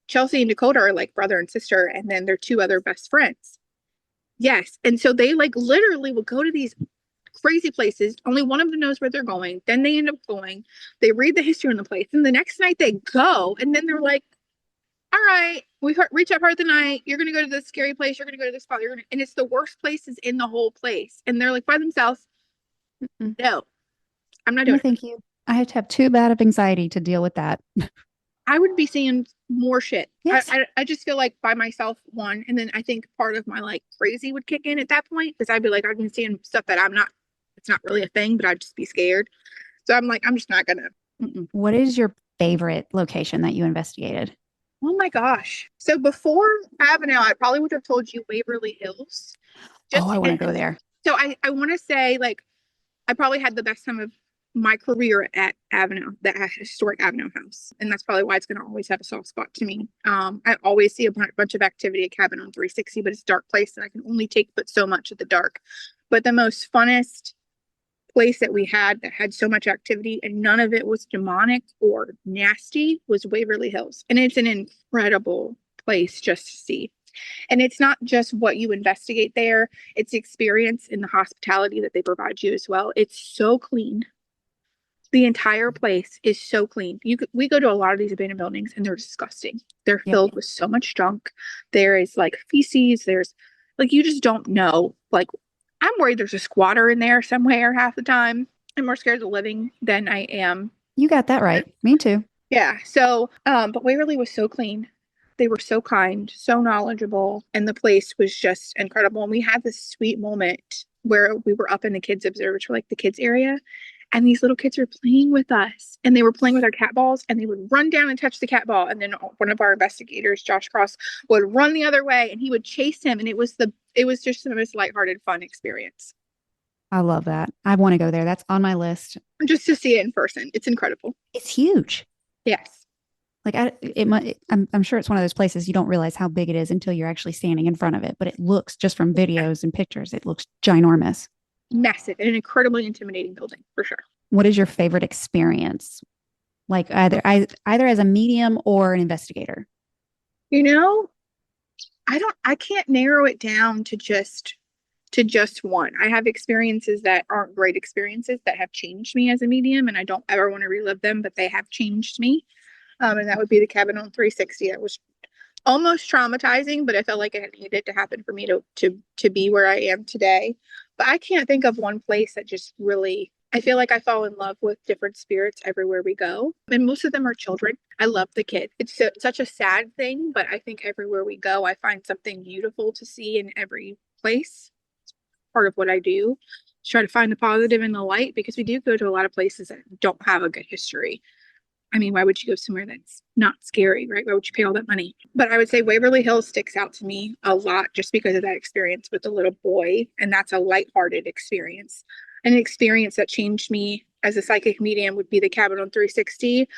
Speaker 2: Chelsea and Dakota are like brother and sister, and then their two other best friends. Yes, and so they like literally will go to these crazy places. Only one of them knows where they're going. Then they end up going. They read the history on the place, and the next night they go, and then they're like, "All right, we reach out part of the night. You're gonna go to this scary place. You're gonna go to this spot. And it's the worst places in the whole place, and they're like by themselves.
Speaker 1: Mm-mm.
Speaker 2: No, I'm not
Speaker 1: No,
Speaker 2: doing it.
Speaker 1: thank you. I have to have too bad of anxiety to deal with that.
Speaker 2: I would be seeing more shit.
Speaker 1: Yes.
Speaker 2: I just feel like by myself, one, and then I think part of my like crazy would kick in at that point because I'd be like, I've been seeing stuff that I'm not, it's not really a thing, but I'd just be scared. So I'm like, I'm just not gonna. Mm-mm.
Speaker 1: What is your favorite location that you investigated?
Speaker 2: Oh my gosh. So before Avenel, I probably would have told you Waverly Hills.
Speaker 1: Oh,
Speaker 2: Just
Speaker 1: I want to go there.
Speaker 2: so I want to say like I probably had the best time of my career at Avenel, the historic Avenel house. And that's probably why it's going to always have a soft spot to me. I always see a bunch of activity at Cabin on 360, but it's a dark place and I can only take but so much at the dark. But the most funnest place that we had that had so much activity and none of it was demonic or nasty was Waverly Hills. And it's an incredible place just to see. And it's not just what you investigate there, it's the experience in the hospitality that they provide you as well. It's so clean. The entire place is so clean. We go to a lot of these abandoned buildings and they're disgusting. They're
Speaker 1: Yep.
Speaker 2: filled with so much junk. There is like feces, there's like you just don't know. Like I'm worried there's a squatter in there somewhere half the time. I'm more scared of living than I am.
Speaker 1: You got that right. Me too.
Speaker 2: Yeah. So but Waverly was so clean. They were so kind, so knowledgeable, and the place was just incredible. And we had this sweet moment where we were up in the kids' observatory, like the kids' area, and these little kids were playing with us, and they were playing with our cat balls, and they would run down and touch the cat ball, and then one of our investigators, Josh Cross, would run the other way, and he would chase him, and it was just the most lighthearted, fun experience.
Speaker 1: I love that. I want to go there. That's on my list.
Speaker 2: Just to see it in person, it's incredible.
Speaker 1: It's huge.
Speaker 2: Yes.
Speaker 1: Like I'm sure it's one of those places you don't realize how big it is until you're actually standing in front of it. But it looks just from videos and pictures, it looks ginormous.
Speaker 2: Massive and an incredibly intimidating building for sure.
Speaker 1: What is your favorite experience? Like either as a medium or an investigator.
Speaker 2: You know, I can't narrow it down to just one. I have experiences that aren't great experiences that have changed me as a medium and I don't ever want to relive them, but they have changed me. And that would be the cabin on 360. It was almost traumatizing, but I felt like it needed to happen for me to be where I am today. But I can't think of one place that just really I feel like I fall in love with different spirits everywhere we go. And most of them are children. I love the kids. It's such a sad thing, but I think everywhere we go, I find something beautiful to see in every place. It's part of what I do. Try to find the positive in the light because we do go to a lot of places that don't have a good history. I mean, why would you go somewhere that's not scary, right? Why would you pay all that money? But I would say Waverly Hills sticks out to me a lot just because of that experience with the little boy. And that's a lighthearted experience. An experience that changed me as a psychic medium would be the cabin on 360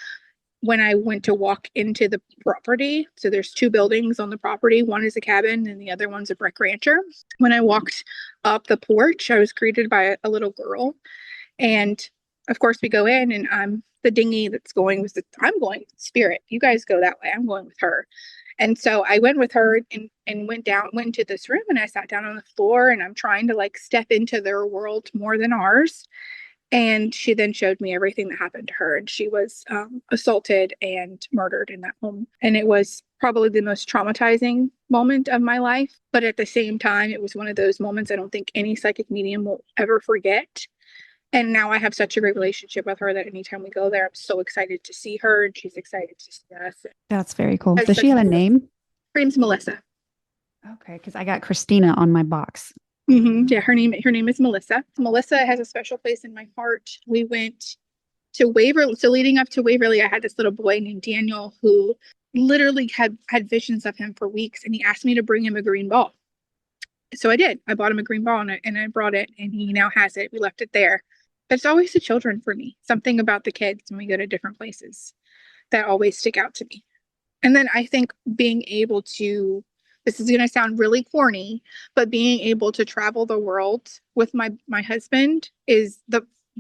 Speaker 2: when I went to walk into the property. So there's two buildings on the property. One is a cabin and the other one's a brick rancher. When I walked up the porch, I was greeted by a little girl. And of course, we go in, and I'm the dinghy that's going with I'm going with spirit. You guys go that way. I'm going with her. And so I went with her and went into this room, and I sat down on the floor, and I'm trying to like step into their world more than ours. And she then showed me everything that happened to her. And she was assaulted and murdered in that home. And it was probably the most traumatizing moment of my life. But at the same time, it was one of those moments I don't think any psychic medium will ever forget. And now I have such a great relationship with her that anytime we go there, I'm so excited to see her, and she's excited to see us.
Speaker 1: That's very cool. Does she have a name?
Speaker 2: Her name's Melissa.
Speaker 1: Okay, because I got Christina on my box.
Speaker 2: Yeah, her name is Melissa. Melissa has a special place in my heart. We went to Waverly. So leading up to Waverly, I had this little boy named Daniel who literally had visions of him for weeks, and he asked me to bring him a green ball. So I did. I bought him a green ball, and I brought it, and he now has it. We left it there. It's always the children for me. Something about the kids when we go to different places that always stick out to me. And then I think being able to, this is going to sound really corny, but being able to travel the world with my husband is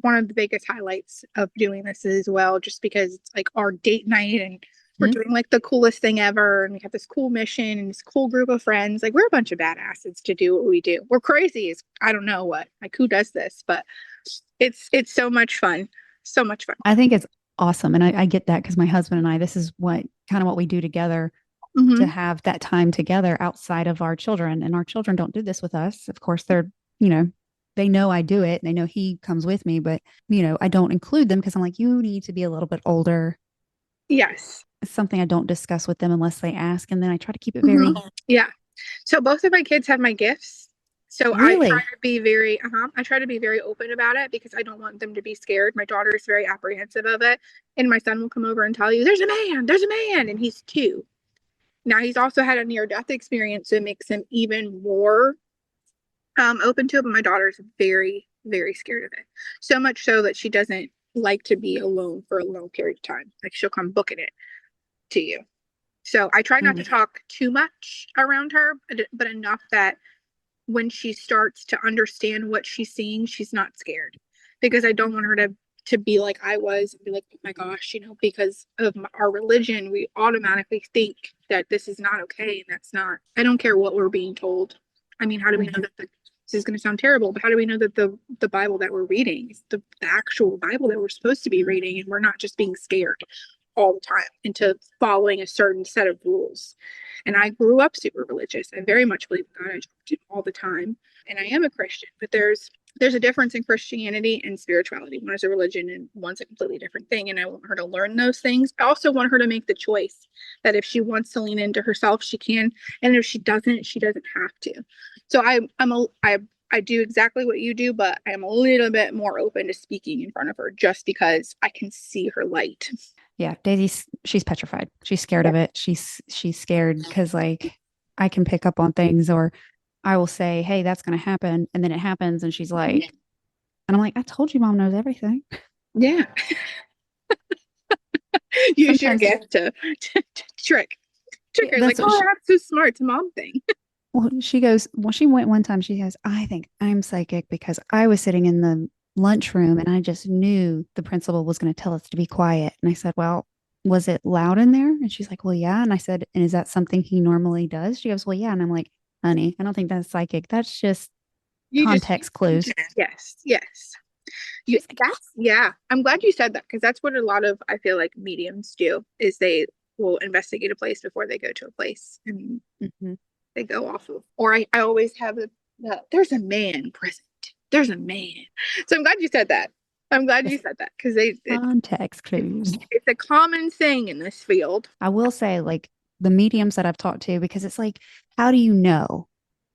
Speaker 2: one of the biggest highlights of doing this as well, just because it's like our date night, and we're doing like the coolest thing ever, and we have this cool mission and this cool group of friends. Like, we're a bunch of badasses to do what we do. We're crazy as I don't know what, like, who does this, but it's so much fun. So much fun.
Speaker 1: I think it's awesome. And I get that because my husband and I, this is what we do together, to have that time together outside of our children. And our children don't do this with us. Of course, they're, they know I do it. And they know he comes with me, but, I don't include them because I'm like, you need to be a little bit older.
Speaker 2: Yes.
Speaker 1: It's something I don't discuss with them unless they ask. And then I try to keep it very.
Speaker 2: Yeah. So both of my kids have my gifts. So
Speaker 1: really?
Speaker 2: I try to be very open about it because I don't want them to be scared. My daughter is very apprehensive of it. And my son will come over and tell you, there's a man. And he's 2. Now he's also had a near-death experience, so it makes him even more open to it. But my daughter's very, very scared of it. So much so that she doesn't like to be alone for a long period of time. Like, she'll come booking it to you. So I try not to talk too much around her, but enough that when she starts to understand what she's seeing, she's not scared, because I don't want her to be like I was and be like, oh my gosh, because of our religion, we automatically think that this is not okay. And that's not, I don't care what we're being told. I mean, how do we know that this is going to sound terrible, but how do we know that the Bible that we're reading is the actual Bible that we're supposed to be reading, and we're not just being scared all the time into following a certain set of rules? And I grew up super religious. I very much believe in God. I talk to him all the time. And I am a Christian, but there's a difference in Christianity and spirituality. One is a religion and one's a completely different thing. And I want her to learn those things. I also want her to make the choice that if she wants to lean into herself, she can. And if she doesn't have to. So I do exactly what you do, but I'm a little bit more open to speaking in front of her just because I can see her light.
Speaker 1: Yeah, Daisy, she's petrified. She's scared of it. She's scared because, like, I can pick up on things, or I will say, hey, that's going to happen. And then it happens. And she's like, and I'm like, I told you mom knows everything.
Speaker 2: Yeah. Use your gift to trick her. Like, oh, that's so smart. It's a mom thing.
Speaker 1: Well, she went one time, she goes, I think I'm psychic because I was sitting in the lunchroom and I just knew the principal was going to tell us to be quiet. And I said, well, was it loud in there? And she's like, well, yeah. And I said, and is that something he normally does? She goes, well, yeah. And I'm like, honey, I don't think that's psychic. That's just context clues.
Speaker 2: Yes. Yeah. I'm glad you said that, because that's what a lot of, I feel like, mediums do, is they will investigate a place before they go to a place, and they go off of, or I always have there's a man present. There's a man. So I'm glad you said that. Because
Speaker 1: context clues.
Speaker 2: It's a common thing in this field.
Speaker 1: I will say, like, the mediums that I've talked to, because it's like, how do you know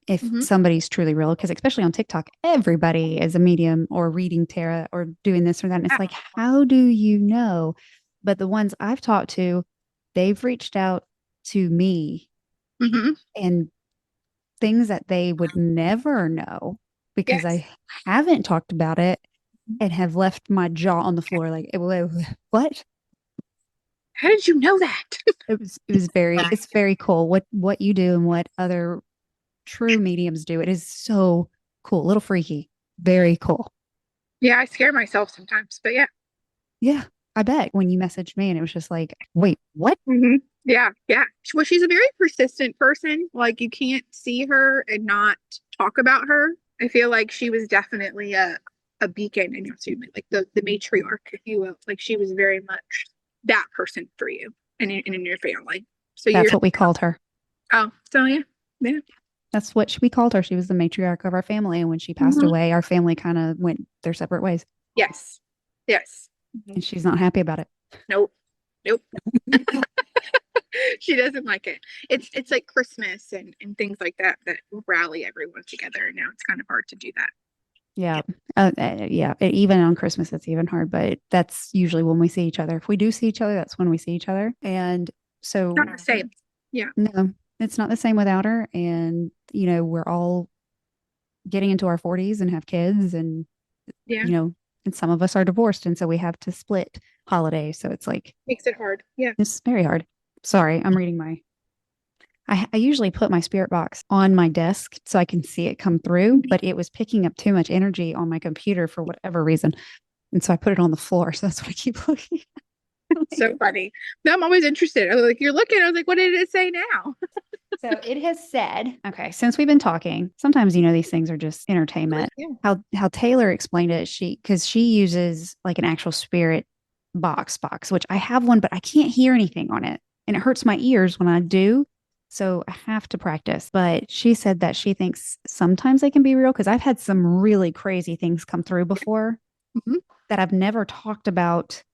Speaker 1: if somebody's truly real? Because especially on TikTok, everybody is a medium or reading tarot or doing this or that. And it's like, how do you know? But the ones I've talked to, they've reached out to me and things that they would never know because I haven't talked about it, and have left my jaw on the floor like, what?
Speaker 2: How did you know that?
Speaker 1: It's very cool what you do and what other true mediums do. It is so cool, a little freaky, very cool.
Speaker 2: Yeah, I scare myself sometimes, but yeah.
Speaker 1: Yeah, I bet when you messaged me and it was just like, wait, what?
Speaker 2: Yeah, yeah. Well, she's a very persistent person. Like you can't see her and not talk about her. I feel like she was definitely a beacon in your family, like the matriarch, if you will. Like she was very much that person for you and in your family. So you're
Speaker 1: That's what we called her.
Speaker 2: oh, so yeah, yeah.
Speaker 1: That's what we called her. She was the matriarch of our family. And when she passed
Speaker 2: Mhm.
Speaker 1: away, our family kind of went their separate ways.
Speaker 2: Yes, yes.
Speaker 1: And she's not happy about it.
Speaker 2: Nope, nope. She doesn't like it. It's like Christmas and things like that that rally everyone together. And now it's kind of hard to do that.
Speaker 1: Yeah. Yeah. Even on Christmas, it's even hard, but that's usually when we see each other. If we do see each other, that's when we see each other. And so,
Speaker 2: Not the same. Yeah.
Speaker 1: no, it's not the same without her. And, we're all getting into our 40s and have kids, and,
Speaker 2: Yeah.
Speaker 1: and some of us are divorced. And so we have to split holidays. So it's like,
Speaker 2: Makes it hard. Yeah.
Speaker 1: it's very hard. Sorry, I'm reading I usually put my spirit box on my desk so I can see it come through, but it was picking up too much energy on my computer for whatever reason. And so I put it on the floor. So that's what I keep looking at.
Speaker 2: So funny. No, I'm always interested. I was like, you're looking. I was like, what did it say now?
Speaker 1: So it has said, okay, since we've been talking, sometimes these things are just entertainment.
Speaker 2: Yeah.
Speaker 1: How Taylor explained it, because she uses like an actual spirit box, which I have one, but I can't hear anything on it. And it hurts my ears when I do. So I have to practice. But she said that she thinks sometimes they can be real, because I've had some really crazy things come through before
Speaker 2: Mhm.
Speaker 1: that I've never talked about,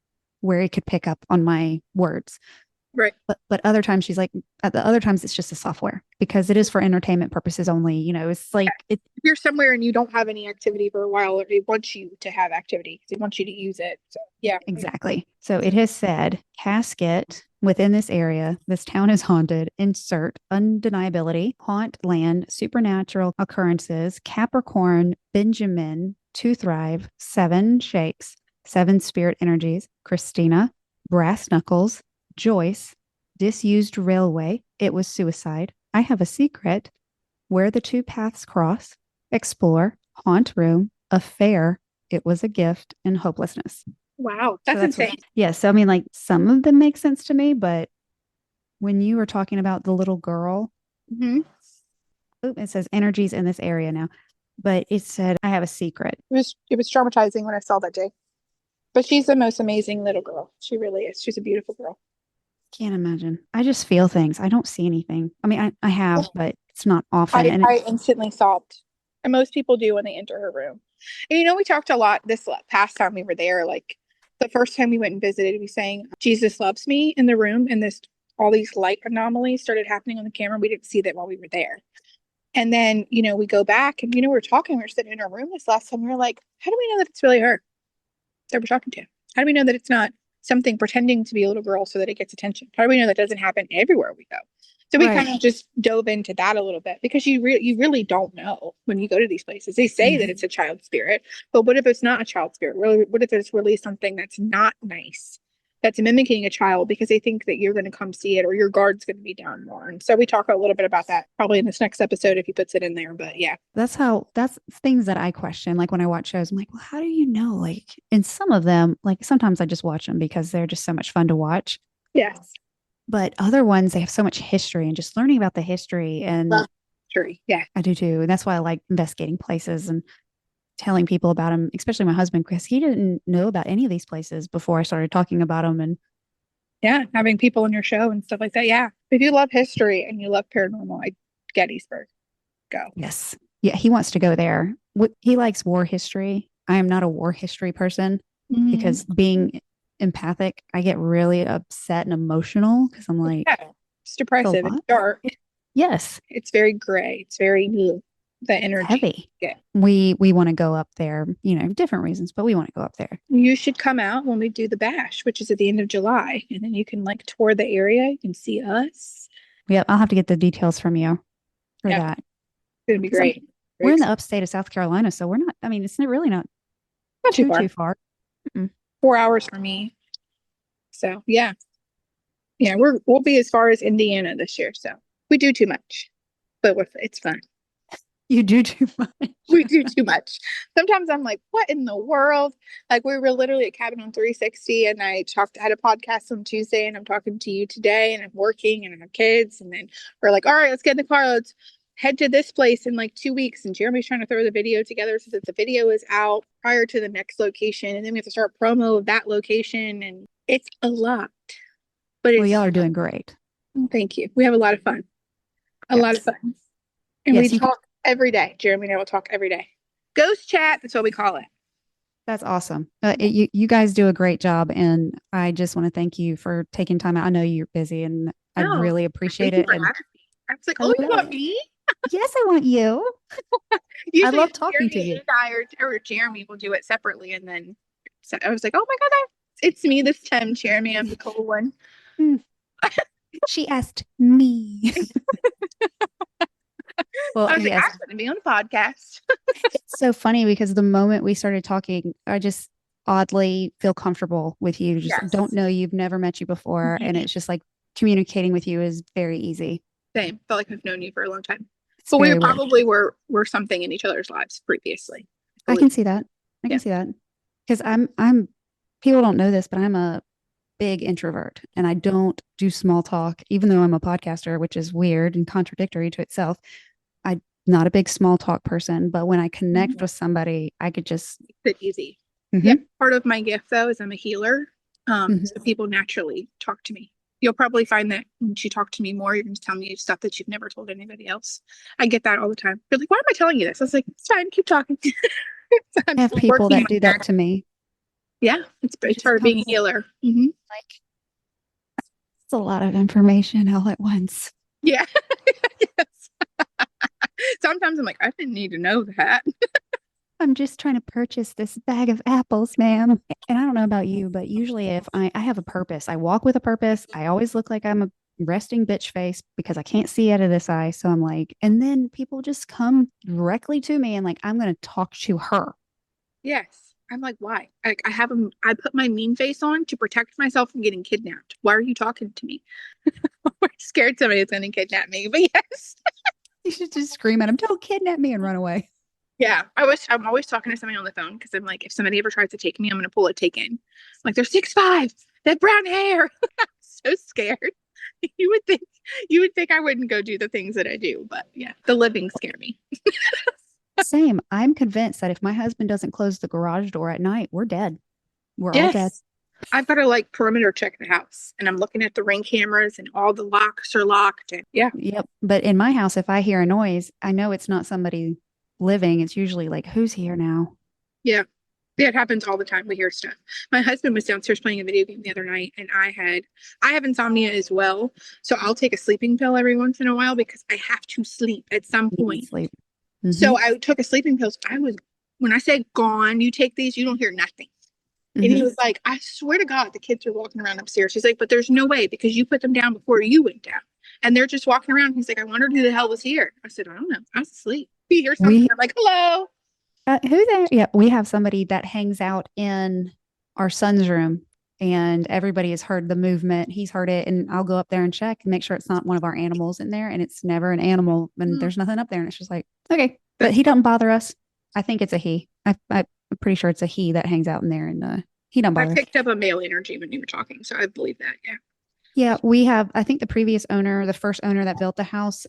Speaker 1: where it could pick up on my words.
Speaker 2: Right.
Speaker 1: But other times she's like, at the other times it's just a software, because it is for entertainment purposes only. It's like it
Speaker 2: If you're somewhere and you don't have any activity for a while, it wants you to have activity because it wants you to use it. So yeah.
Speaker 1: exactly. So it has said, casket within this area, this town is haunted. Insert undeniability, haunt land, supernatural occurrences, Capricorn, Benjamin, to thrive, seven shakes, seven spirit energies, Christina, brass knuckles, Joyce, disused railway, it was suicide, I have a secret, where the two paths cross, explore, haunt room, affair, it was a gift, and hopelessness.
Speaker 2: Wow.
Speaker 1: So
Speaker 2: That's
Speaker 1: that's what,
Speaker 2: insane.
Speaker 1: yeah. So, I mean, like some of them make sense to me, but when you were talking about the little girl,
Speaker 2: Hmm.
Speaker 1: it says energies in this area now, but it said, I have a secret.
Speaker 2: It was traumatizing when I saw that day. But she's the most amazing little girl. She really is. She's a beautiful girl.
Speaker 1: Can't imagine. I just feel things. I don't see anything. I mean, I have, but it's not often.
Speaker 2: I,
Speaker 1: And
Speaker 2: I instantly sobbed. And most people do when they enter her room. And we talked a lot this past time we were there. Like the first time we went and visited, we sang Jesus Loves Me in the room, and this all these light anomalies started happening on the camera. We didn't see that while we were there. And then, we go back and we were talking, we were sitting in our room this last time. We were like, how do we know that it's really her that we're talking to? How do we know that it's not something pretending to be a little girl so that it gets attention? How do we know that doesn't happen everywhere we go? So we
Speaker 1: right.
Speaker 2: kind of just dove into that a little bit because you really don't know when you go to these places. They say that it's a child spirit, but what if it's not a child spirit? What if it's really something that's not nice, that's mimicking a child because they think that you're going to come see it or your guard's going to be down more? And so we talk a little bit about that probably in this next episode if he puts it in there. But yeah,
Speaker 1: That's things that I question. Like when I watch shows, I'm like, well, how do you know? Like, in some of them, like sometimes I just watch them because they're just so much fun to watch.
Speaker 2: yes,
Speaker 1: But other ones, they have so much history, and just learning about the history. And
Speaker 2: sure, yeah.
Speaker 1: I do too. And that's why I like investigating places and telling people about them, especially my husband, because he didn't know about any of these places before I started talking about them. And
Speaker 2: Yeah, having people in your show and stuff like that. Yeah. If you love history and you love paranormal, Gettysburg, go.
Speaker 1: yes, yeah, he wants to go there. He likes war history. I am not a war history person,
Speaker 2: Mhm.
Speaker 1: because being empathic, I get really upset and emotional because I'm like,
Speaker 2: Yeah, it's
Speaker 1: it's a
Speaker 2: depressive. It's
Speaker 1: lot.
Speaker 2: dark.
Speaker 1: Yes,
Speaker 2: It's very gray. It's very ugh, the
Speaker 1: it's
Speaker 2: energy.
Speaker 1: heavy.
Speaker 2: Yeah.
Speaker 1: We want to go up there, different reasons, but we want to go up there.
Speaker 2: You should come out when we do the bash, which is at the end of July, and then you can like tour the area. You can see us.
Speaker 1: Yeah, I'll have to get the details from you for
Speaker 2: Yeah,
Speaker 1: that.
Speaker 2: it's gonna be
Speaker 1: Because
Speaker 2: great. Very
Speaker 1: we're in the
Speaker 2: excited.
Speaker 1: upstate of South Carolina, so we're not. I mean, it's really not
Speaker 2: Not too
Speaker 1: too
Speaker 2: far.
Speaker 1: far. Mm-mm.
Speaker 2: 4 hours for me. So yeah, yeah, we'll be as far as Indiana this year. So we do too much, but it's fun.
Speaker 1: You do too much.
Speaker 2: We do too much. Sometimes I'm like, what in the world? Like we were literally at Cabin on 360 and had a podcast on Tuesday and I'm talking to you today and I'm working and I have kids. And then we're like, all right, let's get in the car. Let's head to this place in like 2 weeks. And Jeremy's trying to throw the video together so that the video is out prior to the next location. And then we have to start promo of that location. And it's a lot. But
Speaker 1: Well, y'all are doing great.
Speaker 2: Thank you. We have a lot of fun. A lot of fun. And we talk every day. Jeremy and I will talk every day. Ghost chat, that's what we call it.
Speaker 1: That's awesome. You guys do a great job. And I just want to thank you for taking time out. I know you're busy and I really appreciate it. And
Speaker 2: I was like, oh, you want me?
Speaker 1: Yes, I want you. I love talking to you.
Speaker 2: Or Jeremy will do it separately. And then I was like, oh my God, it's me this time, Jeremy. I'm the cool one.
Speaker 1: She asked me. Well,
Speaker 2: I was like, I'm going to be on a podcast.
Speaker 1: It's so funny because the moment we started talking, I just oddly feel comfortable with you. Just don't know you've never met you before. And it's just like communicating with you is very easy.
Speaker 2: Same. Felt like I've known you for a long time. But we probably were something in each other's lives previously.
Speaker 1: I can see that. I can see that. Because I'm people don't know this, but I'm a big introvert and I don't do small talk, even though I'm a podcaster, which is weird and contradictory to itself. I'm not a big small talk person, but when I connect with somebody, I could just
Speaker 2: it's easy. Yeah. Part of my gift though is I'm a healer. So people naturally talk to me. You'll probably find that when you talk to me more, you're going to tell me stuff that you've never told anybody else. I get that all the time. You're like, why am I telling you this? I was like, it's fine, keep talking.
Speaker 1: I have people that do that to me.
Speaker 2: Yeah, it's part of being a healer.
Speaker 1: Like, it's a lot of information all at once.
Speaker 2: Yeah. Yes. Sometimes I'm like, I didn't need to know that.
Speaker 1: I'm just trying to purchase this bag of apples, ma'am. And I don't know about you, but usually if I have a purpose, I walk with a purpose. I always look like I'm a resting bitch face because I can't see out of this eye. So I'm like, and then people just come directly to me and like, I'm going to talk to her.
Speaker 2: Yes. I'm like, why? I put my mean face on to protect myself from getting kidnapped. Why are you talking to me? I'm scared somebody's going to kidnap me, but yes.
Speaker 1: You should just scream at him, don't kidnap me and run away.
Speaker 2: Yeah. I'm always talking to somebody on the phone because I'm like, if somebody ever tries to take me, I'm going to pull a take in. Like they're 6'5", they have brown hair. I'm so scared. You would think I wouldn't go do the things that I do, but yeah, the living scare me.
Speaker 1: Same. I'm convinced that if my husband doesn't close the garage door at night, we're dead. We're all dead.
Speaker 2: I've got to like perimeter check the house and I'm looking at the Ring cameras and all the locks are locked. And
Speaker 1: Yep. But in my house, if I hear a noise, I know it's not somebody living. It's usually like, who's here now?
Speaker 2: Yeah. It happens all the time. We hear stuff. My husband was downstairs playing a video game the other night and I have insomnia as well. So I'll take a sleeping pill every once in a while because I have to sleep at some point. So I took a sleeping pill. When I say gone, you take these, you don't hear nothing. And he was like, I swear to God, the kids are walking around upstairs. He's like, but there's no way because you put them down before you went down. And they're just walking around. He's like, I wondered who the hell was here. I said, I don't know. I was asleep. You hear something. I'm like, hello.
Speaker 1: Who there? Yeah, we have somebody that hangs out in our son's room and everybody has heard the movement. He's heard it. And I'll go up there and check and make sure it's not one of our animals in there. And it's never an animal. And there's nothing up there. And it's just like, okay. But he doesn't bother us. I think it's a he. I'm pretty sure it's a he that hangs out in there and he don't bother.
Speaker 2: I picked up a male energy when you were talking, so I believe that.
Speaker 1: Yeah, we have. I think the first owner that built the house,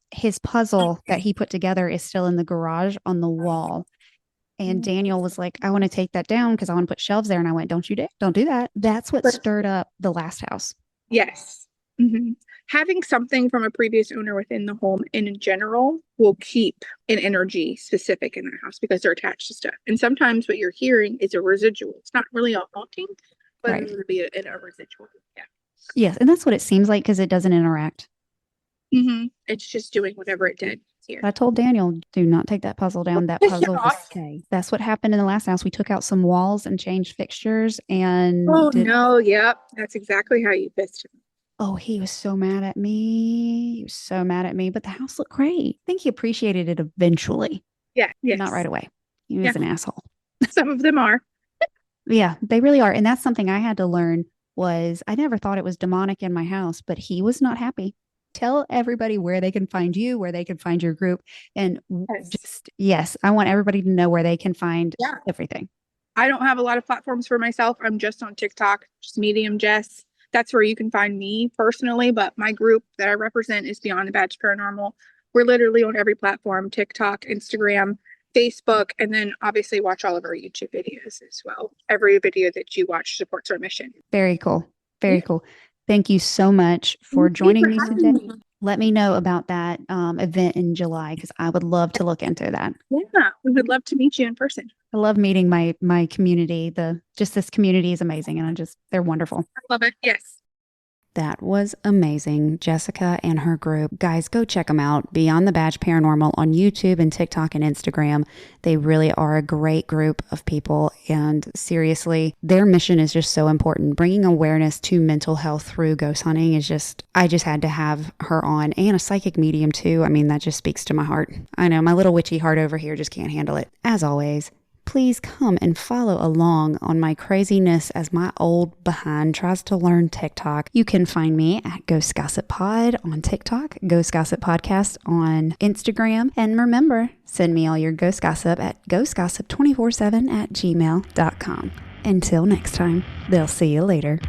Speaker 1: his puzzle that he put together is still in the garage on the wall. And Daniel was like, "I want to take that down because I want to put shelves there." And I went, "Don't you don't do that." That's what stirred up the last house.
Speaker 2: Yes. Having something from a previous owner within the home in general will keep an energy specific in the house because they're attached to stuff. And sometimes what you're hearing is a residual. It's not really a haunting, but it would be a residual. Yeah.
Speaker 1: Yes. And that's what it seems like because it doesn't interact.
Speaker 2: It's just doing whatever it did here.
Speaker 1: I told Daniel, do not take that puzzle down. That puzzle will stay. That's what happened in the last house. We took out some walls and changed fixtures and
Speaker 2: that's exactly how you pissed him.
Speaker 1: Oh, he was so mad at me. He was so mad at me, but the house looked great. I think he appreciated it eventually.
Speaker 2: Yeah. Yes.
Speaker 1: Not right away. He was an asshole.
Speaker 2: Some of them are.
Speaker 1: Yeah, they really are. And that's something I had to learn was I never thought it was demonic in my house, but he was not happy. Tell everybody where they can find you, where they can find your group. And
Speaker 2: Yes.
Speaker 1: yes, I want everybody to know where they can find
Speaker 2: Yeah.
Speaker 1: everything.
Speaker 2: I don't have a lot of platforms for myself. I'm just on TikTok, just Medium Jess. That's where you can find me personally, but my group that I represent is Beyond the Badge Paranormal. We're literally on every platform, TikTok, Instagram, Facebook, and then obviously watch all of our YouTube videos as well. Every video that you watch supports our mission.
Speaker 1: Very cool. Very
Speaker 2: Yeah.
Speaker 1: cool. Thank you so much for
Speaker 2: Thank you
Speaker 1: joining
Speaker 2: for
Speaker 1: me
Speaker 2: having
Speaker 1: today.
Speaker 2: me.
Speaker 1: Let me know about that event in July because I would love to look into that.
Speaker 2: Yeah, we would love to meet you in person.
Speaker 1: I love meeting my community. This community is amazing and they're wonderful.
Speaker 2: I love it. Yes.
Speaker 1: That was amazing. Jessica and her group. Guys, go check them out. Beyond the Badge Paranormal on YouTube and TikTok and Instagram. They really are a great group of people. And seriously, their mission is just so important. Bringing awareness to mental health through ghost hunting is I just had to have her on, and a psychic medium too. I mean, that just speaks to my heart. I know my little witchy heart over here just can't handle it. As always, please come and follow along on my craziness as my old behind tries to learn TikTok. You can find me at Ghost Gossip Pod on TikTok, Ghost Gossip Podcast on Instagram. And remember, send me all your ghost gossip at ghostgossip247@gmail.com. Until next time, they'll see you later.